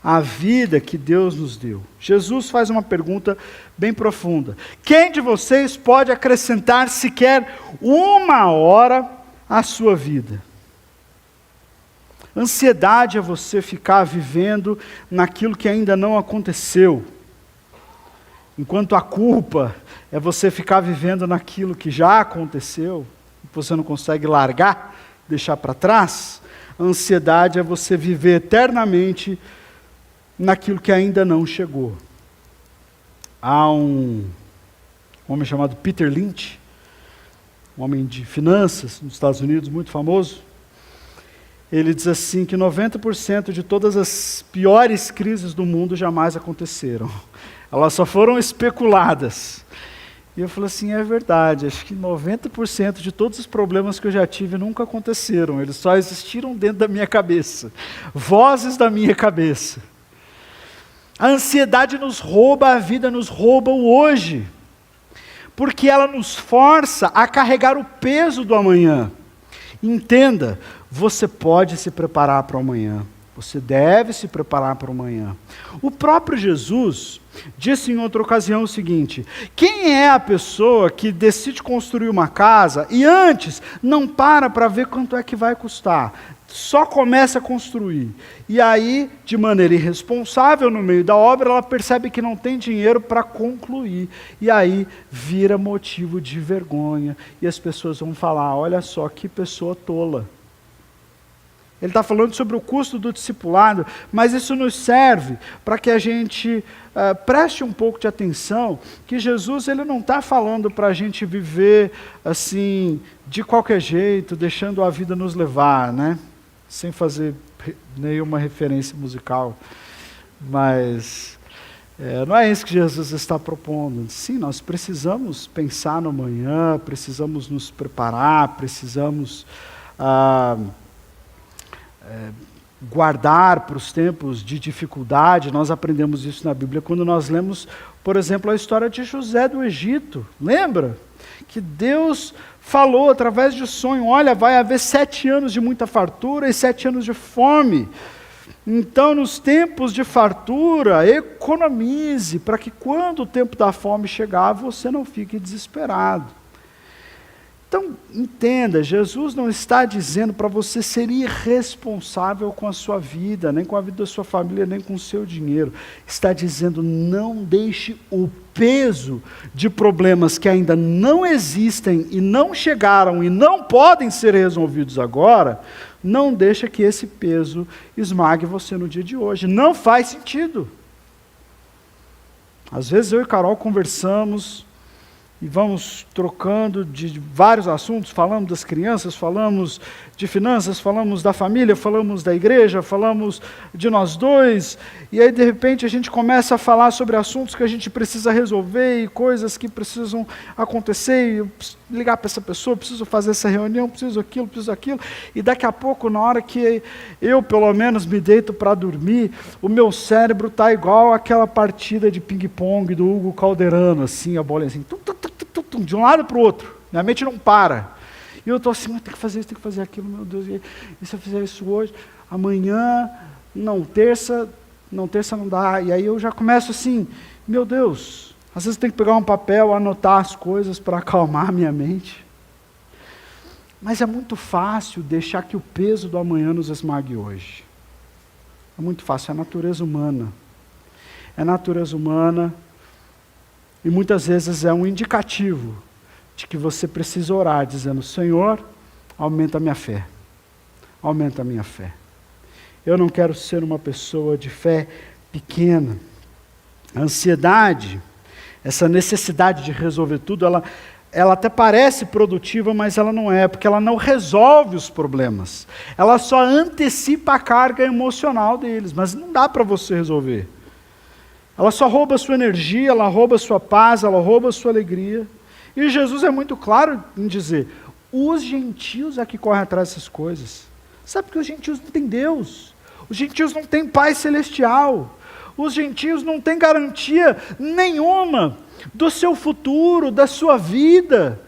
Speaker 1: a vida que Deus nos deu. Jesus faz uma pergunta bem profunda. Quem de vocês pode acrescentar sequer 1 hora à sua vida? Ansiedade é você ficar vivendo naquilo que ainda não aconteceu. Enquanto a culpa é você ficar vivendo naquilo que já aconteceu, que você não consegue largar, deixar para trás. A ansiedade é você viver eternamente naquilo que ainda não chegou. Há um homem chamado Peter Lynch, um homem de finanças nos Estados Unidos, muito famoso. Ele diz assim que 90% de todas as piores crises do mundo jamais aconteceram. Elas só foram especuladas. E eu falei assim, é verdade, acho que 90% de todos os problemas que eu já tive nunca aconteceram, eles só existiram dentro da minha cabeça, vozes da minha cabeça. A ansiedade nos rouba a vida, nos rouba o hoje, porque ela nos força a carregar o peso do amanhã. Entenda, você pode se preparar para o amanhã. Você deve se preparar para o amanhã. O próprio Jesus disse em outra ocasião o seguinte: quem é a pessoa que decide construir uma casa e antes não para ver quanto é que vai custar? Só começa a construir. E aí, de maneira irresponsável, no meio da obra, ela percebe que não tem dinheiro para concluir. E aí vira motivo de vergonha. E as pessoas vão falar, olha só que pessoa tola. Ele está falando sobre o custo do discipulado, mas isso nos serve para que a gente preste um pouco de atenção, que Jesus ele não está falando para a gente viver assim, de qualquer jeito, deixando a vida nos levar, né? Sem fazer nenhuma referência musical. Mas não é isso que Jesus está propondo. Sim, nós precisamos pensar no amanhã, precisamos nos preparar, precisamos guardar para os tempos de dificuldade. Nós aprendemos isso na Bíblia quando nós lemos, por exemplo, a história de José do Egito. Lembra? Que Deus falou através de sonho, olha, vai haver 7 anos de muita fartura e 7 anos de fome. Então, nos tempos de fartura, economize, para que quando o tempo da fome chegar, você não fique desesperado. Então, entenda, Jesus não está dizendo para você ser irresponsável com a sua vida, nem com a vida da sua família, nem com o seu dinheiro. Está dizendo, não deixe o peso de problemas que ainda não existem e não chegaram e não podem ser resolvidos agora, não deixa que esse peso esmague você no dia de hoje. Não faz sentido. Às vezes eu e Carol conversamos e vamos trocando de vários assuntos, falamos das crianças, falamos de finanças, falamos da família, falamos da igreja, falamos de nós dois, e aí de repente a gente começa a falar sobre assuntos que a gente precisa resolver e coisas que precisam acontecer, e eu preciso ligar para essa pessoa, preciso fazer essa reunião, preciso aquilo, e daqui a pouco, na hora que eu pelo menos me deito para dormir, o meu cérebro está igual aquela partida de ping-pong do Hugo Calderano, assim, a bola assim, de um lado para o outro, minha mente não para. E eu estou assim, tem que fazer isso, tem que fazer aquilo, meu Deus, e se eu fizer isso hoje, amanhã, não, terça não dá. E aí eu já começo assim, meu Deus, às vezes tem que pegar um papel, anotar as coisas para acalmar a minha mente. Mas é muito fácil deixar que o peso do amanhã nos esmague hoje. É muito fácil, é a natureza humana. É a natureza humana. E muitas vezes é um indicativo de que você precisa orar, dizendo, Senhor, aumenta a minha fé. Aumenta a minha fé. Eu não quero ser uma pessoa de fé pequena. A ansiedade, essa necessidade de resolver tudo, ela até parece produtiva, mas ela não é, porque ela não resolve os problemas. Ela só antecipa a carga emocional deles, mas não dá para você resolver. Ela só rouba a sua energia, ela rouba a sua paz, ela rouba a sua alegria. E Jesus é muito claro em dizer, os gentios é que correm atrás dessas coisas. Sabe porque os gentios não têm Deus. Os gentios não têm Pai Celestial. Os gentios não têm garantia nenhuma do seu futuro, da sua vida,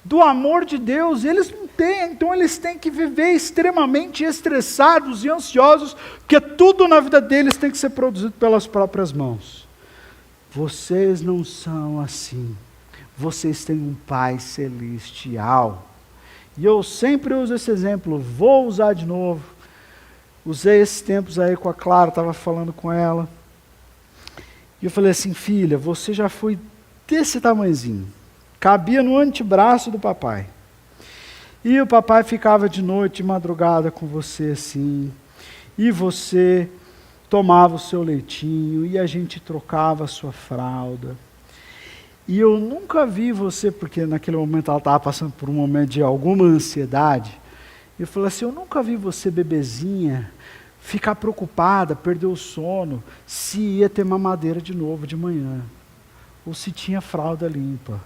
Speaker 1: do amor de Deus. Eles não têm, então eles têm que viver extremamente estressados e ansiosos, porque tudo na vida deles tem que ser produzido pelas próprias mãos. Vocês não são assim. Vocês têm um Pai Celestial. E eu sempre uso esse exemplo, vou usar de novo. Usei esses tempos aí com a Clara, estava falando com ela. E eu falei assim, filha, você já foi desse tamanhozinho. Cabia no antebraço do papai. E o papai ficava de noite, de madrugada com você assim. E você tomava o seu leitinho e a gente trocava a sua fralda. E eu nunca vi você, porque naquele momento ela estava passando por um momento de alguma ansiedade. Eu falei assim, eu nunca vi você, bebezinha, ficar preocupada, perder o sono, se ia ter mamadeira de novo de manhã. Ou se tinha fralda limpa.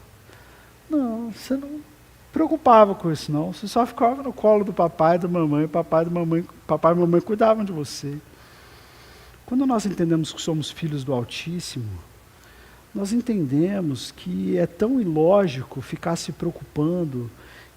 Speaker 1: Não, você não preocupava com isso não. Você só ficava no colo do papai e da mamãe, papai e mamãe cuidavam de você. Quando nós entendemos que somos filhos do Altíssimo, nós entendemos que é tão ilógico ficar se preocupando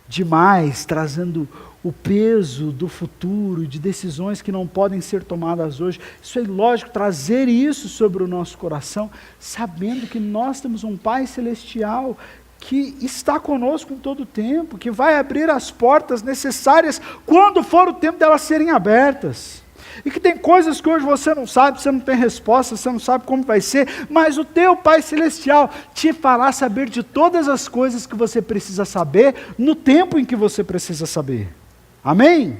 Speaker 1: demais, trazendo o peso do futuro, de decisões que não podem ser tomadas hoje. Isso é ilógico, trazer isso sobre o nosso coração, sabendo que nós temos um Pai Celestial que está conosco em todo o tempo, que vai abrir as portas necessárias quando for o tempo delas serem abertas. E que tem coisas que hoje você não sabe, você não tem resposta, você não sabe como vai ser, mas o teu Pai Celestial te fará saber de todas as coisas que você precisa saber, no tempo em que você precisa saber. Amém?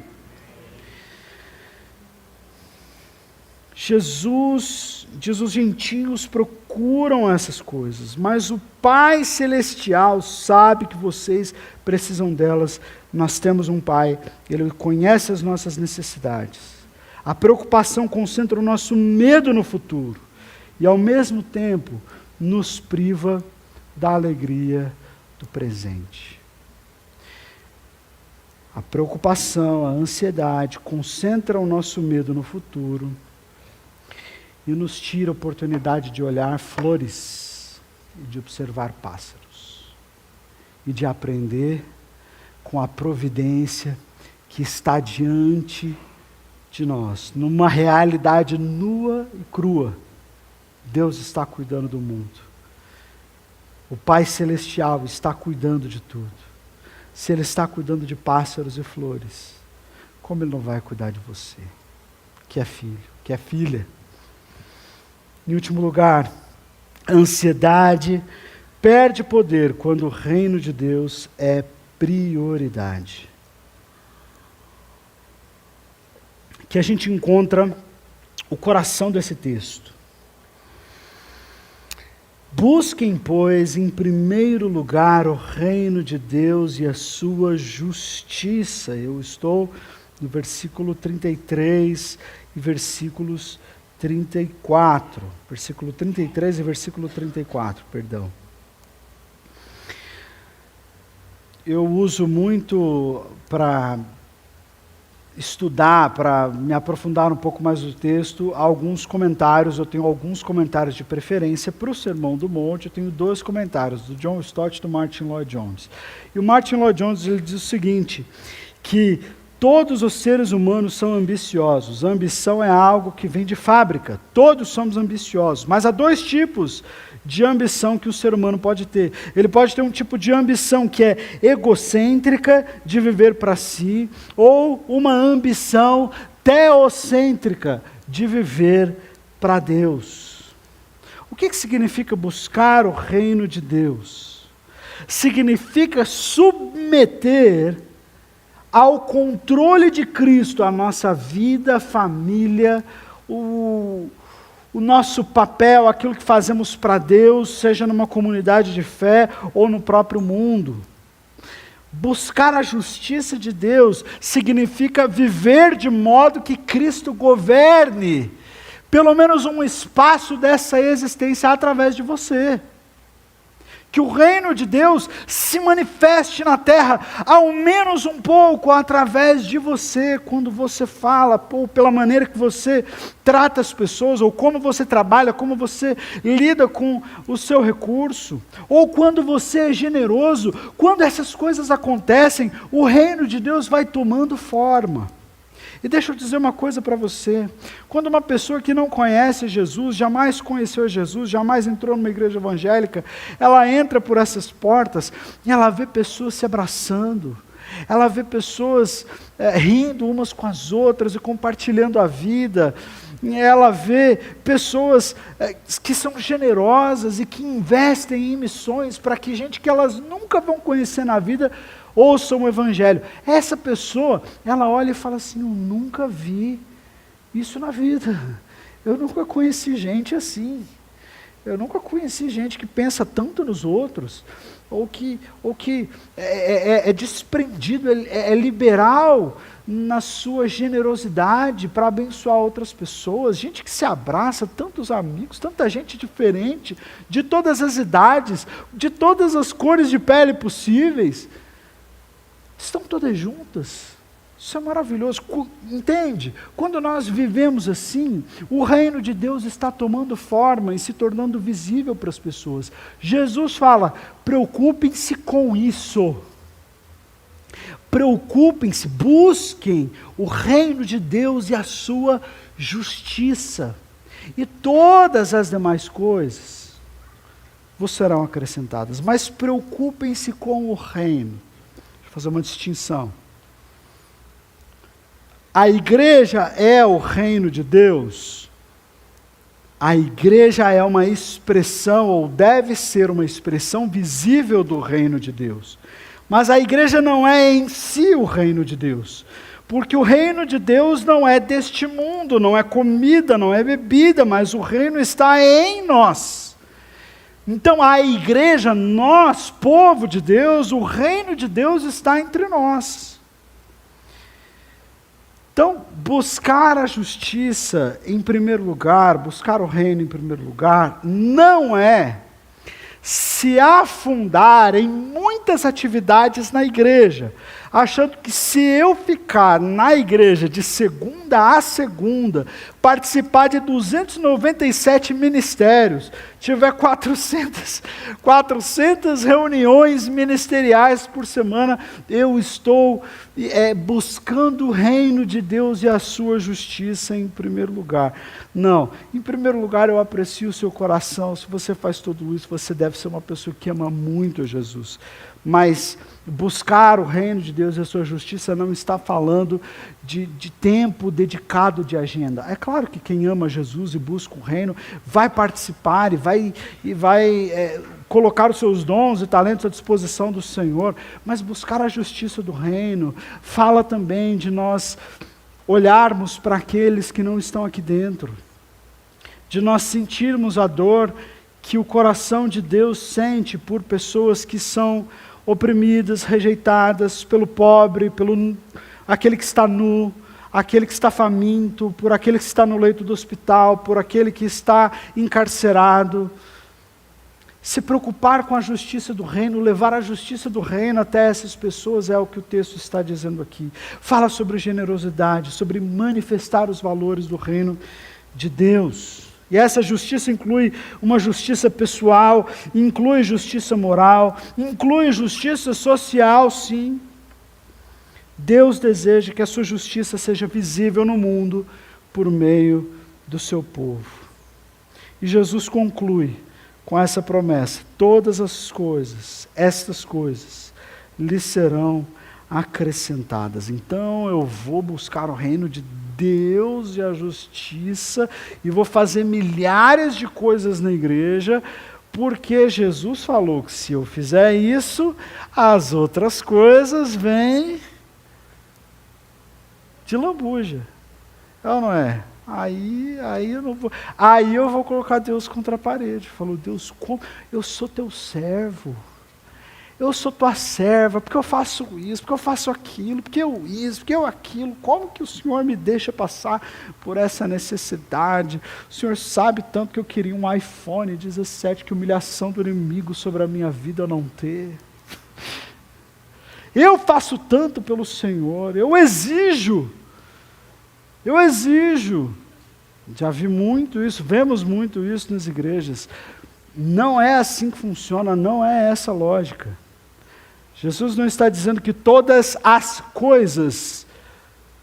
Speaker 1: Jesus diz, os gentios procuram essas coisas, mas o Pai Celestial sabe que vocês precisam delas. Nós temos um Pai, Ele conhece as nossas necessidades. A preocupação concentra o nosso medo no futuro e, ao mesmo tempo, nos priva da alegria do presente. A preocupação, a ansiedade concentra o nosso medo no futuro e nos tira a oportunidade de olhar flores e de observar pássaros e de aprender com a providência que está diante de nós, numa realidade nua e crua. Deus está cuidando do mundo. O Pai Celestial está cuidando de tudo. Se Ele está cuidando de pássaros e flores, como Ele não vai cuidar de você, que é filho, que é filha? Em último lugar, a ansiedade perde poder quando o reino de Deus é prioridade. Que a gente encontra o coração desse texto. Busquem, pois, em primeiro lugar o reino de Deus e a sua justiça. Eu estou no versículo 33 e versículos 34. Versículo 33 e versículo 34, perdão. Eu uso muito para estudar, para me aprofundar um pouco mais no texto, alguns comentários. Eu tenho alguns comentários de preferência para o Sermão do Monte. Eu tenho 2 comentários, do John Stott e do Martin Lloyd-Jones. E o Martin Lloyd-Jones ele diz o seguinte, que todos os seres humanos são ambiciosos. A ambição é algo que vem de fábrica. Todos somos ambiciosos, mas há 2 tipos de ambição que o ser humano pode ter. Ele pode ter um tipo de ambição que é egocêntrica, de viver para si, ou uma ambição teocêntrica, de viver para Deus. O que significa buscar o reino de Deus? Significa submeter ao controle de Cristo a nossa vida, família, o nosso papel, aquilo que fazemos para Deus, seja numa comunidade de fé ou no próprio mundo. Buscar a justiça de Deus significa viver de modo que Cristo governe pelo menos um espaço dessa existência através de você. Que o reino de Deus se manifeste na terra, ao menos um pouco, através de você, quando você fala, ou pela maneira que você trata as pessoas, ou como você trabalha, como você lida com o seu recurso, ou quando você é generoso. Quando essas coisas acontecem, o reino de Deus vai tomando forma. E deixa eu dizer uma coisa para você, quando uma pessoa que não conhece Jesus, jamais conheceu Jesus, jamais entrou numa igreja evangélica, ela entra por essas portas e ela vê pessoas se abraçando, ela vê pessoas rindo umas com as outras e compartilhando a vida, ela vê pessoas que são generosas e que investem em missões para que gente que elas nunca vão conhecer na vida ouçam o evangelho. Essa pessoa, ela olha e fala assim, eu nunca vi isso na vida, eu nunca conheci gente assim, eu nunca conheci gente que pensa tanto nos outros, ou que é desprendido, é liberal na sua generosidade para abençoar outras pessoas, gente que se abraça, tantos amigos, tanta gente diferente, de todas as idades, de todas as cores de pele possíveis, estão todas juntas. Isso é maravilhoso, entende? Quando nós vivemos assim, o reino de Deus está tomando forma e se tornando visível para as pessoas. Jesus fala, preocupem-se com isso. Preocupem-se, busquem o reino de Deus e a sua justiça. E todas as demais coisas vos serão acrescentadas. Mas preocupem-se com o reino. Fazer uma distinção. A igreja é o reino de Deus. A igreja é uma expressão, ou deve ser uma expressão visível do reino de Deus. Mas a igreja não é em si o reino de Deus. Porque o reino de Deus não é deste mundo, não é comida, não é bebida, mas o reino está em nós. Então a igreja, nós, povo de Deus, o reino de Deus está entre nós. Então, buscar a justiça em primeiro lugar, buscar o reino em primeiro lugar, não é se afundar em muitas atividades na igreja, achando que se eu ficar na igreja de segunda a segunda, participar de 297 ministérios, tiver 400 reuniões ministeriais por semana, eu estou buscando o reino de Deus e a sua justiça em primeiro lugar. Não, em primeiro lugar eu aprecio o seu coração. Se você faz tudo isso, você deve ser uma pessoa que ama muito a Jesus. Mas buscar o reino de Deus e a sua justiça não está falando de tempo dedicado de agenda. É claro que quem ama Jesus e busca o reino vai participar e vai colocar os seus dons e talentos à disposição do Senhor, mas buscar a justiça do reino fala também de nós olharmos para aqueles que não estão aqui dentro, de nós sentirmos a dor que o coração de Deus sente por pessoas que são oprimidas, rejeitadas, pelo pobre, pelo aquele que está nu, aquele que está faminto, por aquele que está no leito do hospital, por aquele que está encarcerado. Se preocupar com a justiça do reino, levar a justiça do reino até essas pessoas é o que o texto está dizendo aqui. Fala sobre generosidade, sobre manifestar os valores do reino de Deus. E essa justiça inclui uma justiça pessoal, inclui justiça moral, inclui justiça social, sim. Deus deseja que a sua justiça seja visível no mundo por meio do seu povo. E Jesus conclui com essa promessa: todas as coisas, estas coisas, lhes serão acrescentadas. Então eu vou buscar o reino de Deus e a justiça, e vou fazer milhares de coisas na igreja, porque Jesus falou que se eu fizer isso, as outras coisas vêm de lambuja. É ou não é? Aí eu não vou. Aí eu vou colocar Deus contra a parede. Falou: Deus, como eu sou teu servo. Eu sou tua serva, porque eu faço isso, porque eu faço aquilo, porque eu isso, porque eu aquilo. Como que o Senhor me deixa passar por essa necessidade? O Senhor sabe tanto que eu queria um iPhone 17, que humilhação do inimigo sobre a minha vida eu não ter. Eu faço tanto pelo Senhor, eu exijo. Já vi muito isso, vemos muito isso nas igrejas. Não é assim que funciona, não é essa lógica. Jesus não está dizendo que todas as coisas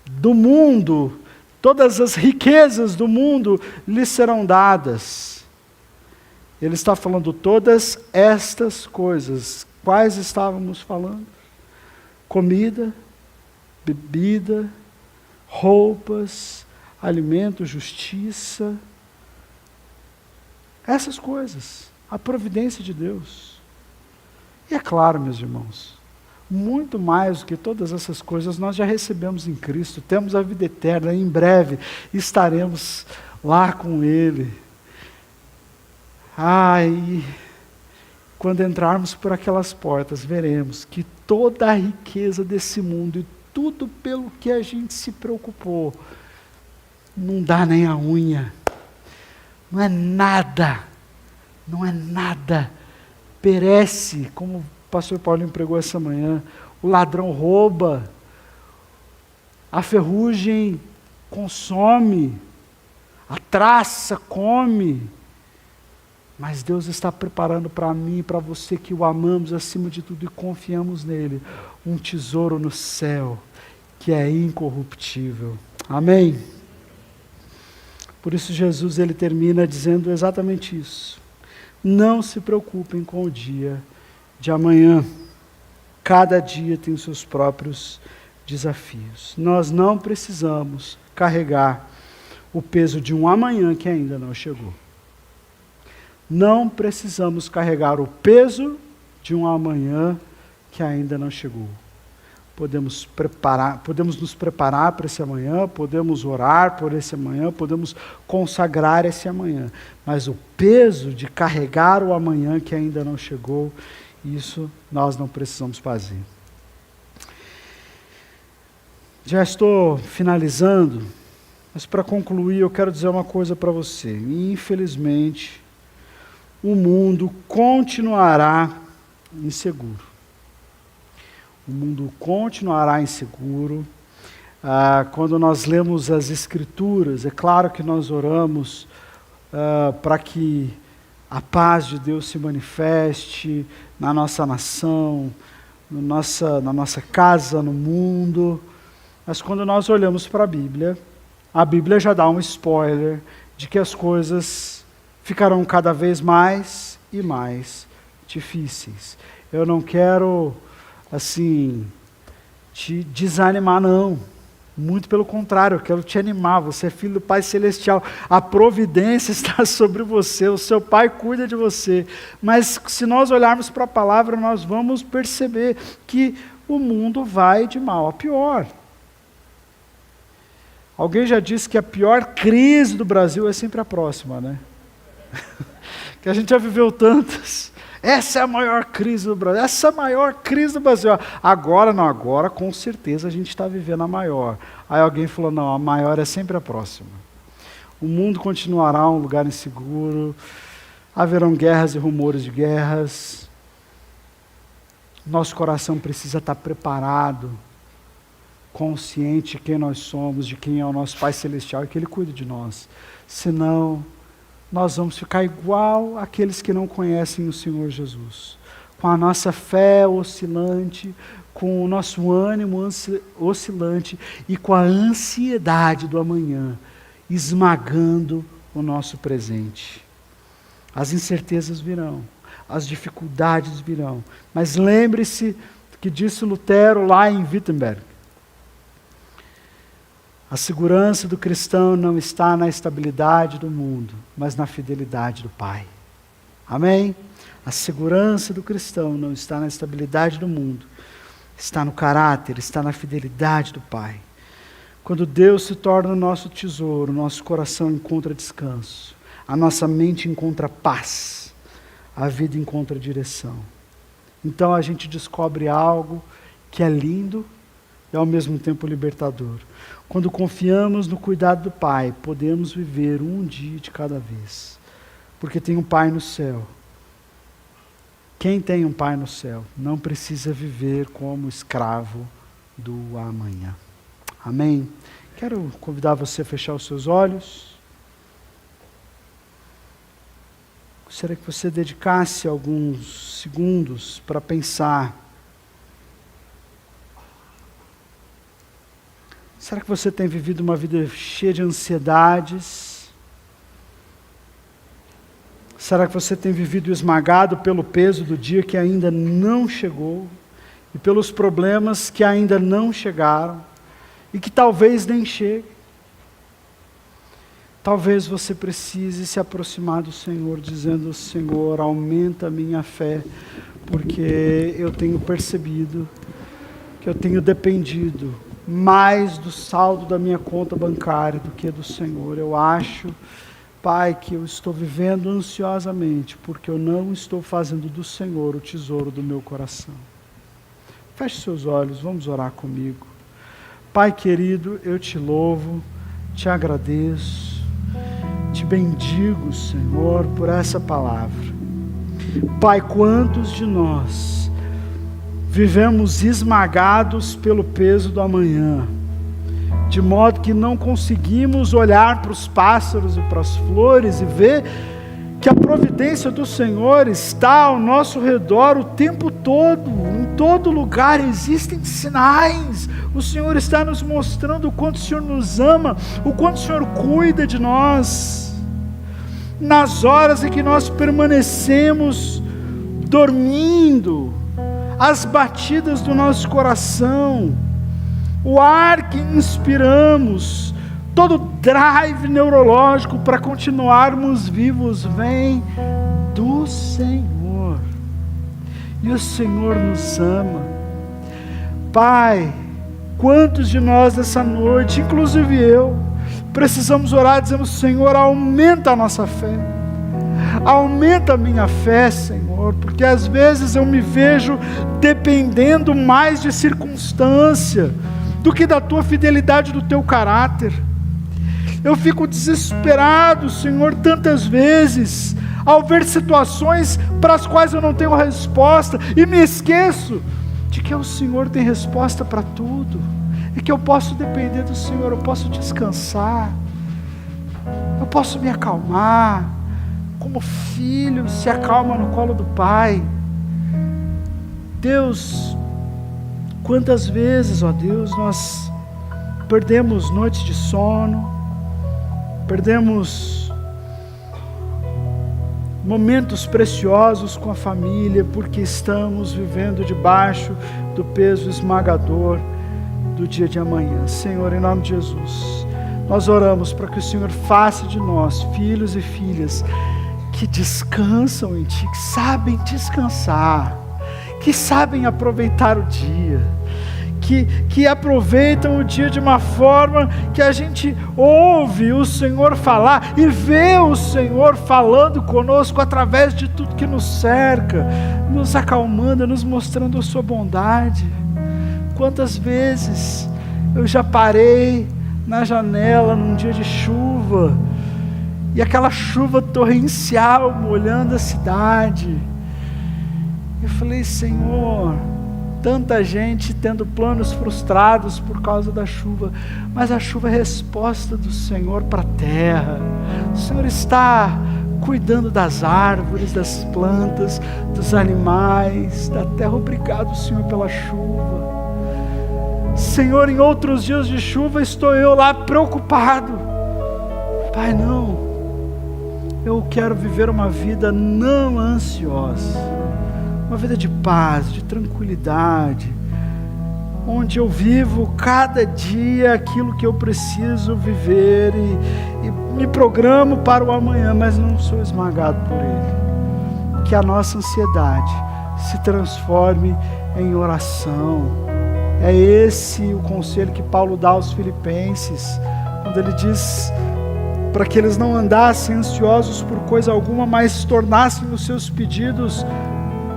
Speaker 1: do mundo, todas as riquezas do mundo lhe serão dadas. Ele está falando todas estas coisas. Quais estávamos falando? Comida, bebida, roupas, alimento, justiça. Essas coisas, a providência de Deus. E é claro, meus irmãos, muito mais do que todas essas coisas nós já recebemos em Cristo, temos a vida eterna, em breve estaremos lá com Ele. E quando entrarmos por aquelas portas, veremos que toda a riqueza desse mundo e tudo pelo que a gente se preocupou, não dá nem a unha, não é nada, perece, como o pastor Paulinho pregou essa manhã, o ladrão rouba, a ferrugem consome, a traça come, mas Deus está preparando para mim e para você que o amamos acima de tudo e confiamos nele, um tesouro no céu, que é incorruptível. Amém? Por isso Jesus ele termina dizendo exatamente isso. Não se preocupem com o dia de amanhã. Cada dia tem os seus próprios desafios. Nós não precisamos carregar o peso de um amanhã que ainda não chegou. Não precisamos carregar o peso de um amanhã que ainda não chegou. Podemos nos preparar para esse amanhã, podemos orar por esse amanhã, podemos consagrar esse amanhã. Mas o peso de carregar o amanhã que ainda não chegou, isso nós não precisamos fazer. Já estou finalizando, mas para concluir eu quero dizer uma coisa para você. Infelizmente, o mundo continuará inseguro. O mundo continuará inseguro. Quando nós lemos as Escrituras, é claro que nós oramos para que a paz de Deus se manifeste na nossa nação, na nossa casa, no mundo. Mas quando nós olhamos para a Bíblia já dá um spoiler de que as coisas ficarão cada vez mais e mais difíceis. Eu não quero te desanimar, não. Muito pelo contrário, eu quero te animar. Você é filho do Pai Celestial. A providência está sobre você. O seu Pai cuida de você. Mas se nós olharmos para a palavra, nós vamos perceber que o mundo vai de mal a pior. Alguém já disse que a pior crise do Brasil é sempre a próxima, né? que a gente já viveu tantas. Essa é a maior crise do Brasil, essa é a maior crise do Brasil. Agora não, agora com certeza a gente está vivendo a maior. Aí alguém falou, não, a maior é sempre a próxima. O mundo continuará um lugar inseguro, haverão guerras e rumores de guerras. Nosso coração precisa estar preparado, consciente de quem nós somos, de quem é o nosso Pai Celestial e que Ele cuida de nós. Senão, nós vamos ficar igual àqueles que não conhecem o Senhor Jesus. Com a nossa fé oscilante, com o nosso ânimo oscilante e com a ansiedade do amanhã, esmagando o nosso presente. As incertezas virão, as dificuldades virão, mas lembre-se que disse Lutero lá em Wittenberg: a segurança do cristão não está na estabilidade do mundo, mas na fidelidade do Pai. Amém? A segurança do cristão não está na estabilidade do mundo, está no caráter, está na fidelidade do Pai. Quando Deus se torna o nosso tesouro, nosso coração encontra descanso, a nossa mente encontra paz, a vida encontra direção. Então a gente descobre algo que é lindo e ao mesmo tempo libertador. Quando confiamos no cuidado do Pai, podemos viver um dia de cada vez, porque tem um Pai no céu. Quem tem um Pai no céu não precisa viver como escravo do amanhã. Amém? Quero convidar você a fechar os seus olhos. Gostaria que você dedicasse alguns segundos para pensar. Será que você tem vivido uma vida cheia de ansiedades? Será que você tem vivido esmagado pelo peso do dia que ainda não chegou? E pelos problemas que ainda não chegaram? E que talvez nem chegue? Talvez você precise se aproximar do Senhor, dizendo: Senhor, aumenta a minha fé, porque eu tenho percebido que eu tenho dependido mais do saldo da minha conta bancária do que do Senhor. Eu acho, Pai, que eu estou vivendo ansiosamente, porque eu não estou fazendo do Senhor o tesouro do meu coração. Feche seus olhos, vamos orar comigo. Pai querido, eu te louvo, te agradeço, te bendigo, Senhor, por essa palavra. Pai, quantos de nós vivemos esmagados pelo peso do amanhã, de modo que não conseguimos olhar para os pássaros e para as flores e ver que a providência do Senhor está ao nosso redor o tempo todo, em todo lugar existem sinais. O Senhor está nos mostrando o quanto o Senhor nos ama, o quanto o Senhor cuida de nós. Nas horas em que nós permanecemos dormindo, as batidas do nosso coração, o ar que inspiramos, todo o drive neurológico para continuarmos vivos vem do Senhor. E o Senhor nos ama. Pai, quantos de nós nessa noite, inclusive eu, precisamos orar dizendo: Senhor, aumenta a nossa fé. Aumenta a minha fé, Senhor, porque às vezes eu me vejo dependendo mais de circunstância do que da Tua fidelidade, do Teu caráter. Eu fico desesperado, Senhor, tantas vezes, ao ver situações para as quais eu não tenho resposta, e me esqueço de que o Senhor tem resposta para tudo, e que eu posso depender do Senhor, eu posso descansar, eu posso me acalmar, como filho se acalma no colo do Pai. Deus, quantas vezes, ó Deus, nós perdemos noites de sono, perdemos momentos preciosos com a família, porque estamos vivendo debaixo do peso esmagador do dia de amanhã. Senhor, em nome de Jesus, nós oramos para que o Senhor faça de nós filhos e filhas que descansam em Ti, que sabem descansar, que sabem aproveitar o dia, que aproveitam o dia de uma forma que a gente ouve o Senhor falar e vê o Senhor falando conosco através de tudo que nos cerca, nos acalmando, nos mostrando a sua bondade. Quantas vezes eu já parei na janela num dia de chuva, e aquela chuva torrencial molhando a cidade. Eu falei: Senhor, tanta gente tendo planos frustrados por causa da chuva, mas a chuva é a resposta do Senhor para a terra. O Senhor está cuidando das árvores, das plantas, dos animais, da terra. Obrigado, Senhor, pela chuva. Senhor, em outros dias de chuva estou eu lá preocupado. Pai, não. Eu quero viver uma vida não ansiosa, uma vida de paz, de tranquilidade, onde eu vivo cada dia aquilo que eu preciso viver e me programo para o amanhã, mas não sou esmagado por ele. Que a nossa ansiedade se transforme em oração. É esse o conselho que Paulo dá aos Filipenses, quando ele diz para que eles não andassem ansiosos por coisa alguma, mas tornassem os seus pedidos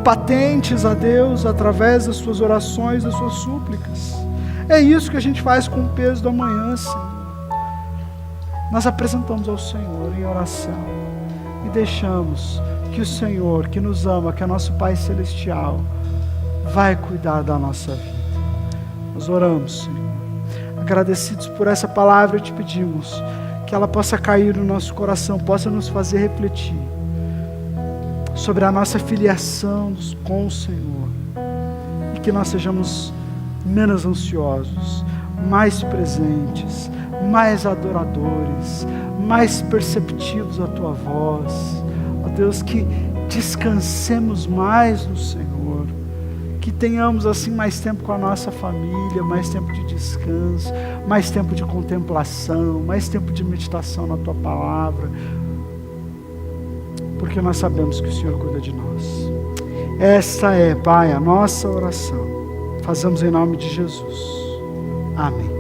Speaker 1: patentes a Deus através das suas orações, das suas súplicas. É isso que a gente faz com o peso do amanhã, Senhor. Nós apresentamos ao Senhor em oração e deixamos que o Senhor, que nos ama, que é nosso Pai Celestial, vai cuidar da nossa vida. Nós oramos, Senhor, agradecidos por essa palavra, e te pedimos que ela possa cair no nosso coração, possa nos fazer refletir sobre a nossa filiação com o Senhor, e que nós sejamos menos ansiosos, mais presentes, mais adoradores, mais perceptivos à Tua voz. Ó Deus, que descansemos mais no Senhor, que tenhamos assim mais tempo com a nossa família, mais tempo de descanso, mais tempo de contemplação, mais tempo de meditação na Tua palavra, porque nós sabemos que o Senhor cuida de nós. Esta é, Pai, a nossa oração. Fazemos em nome de Jesus. Amém.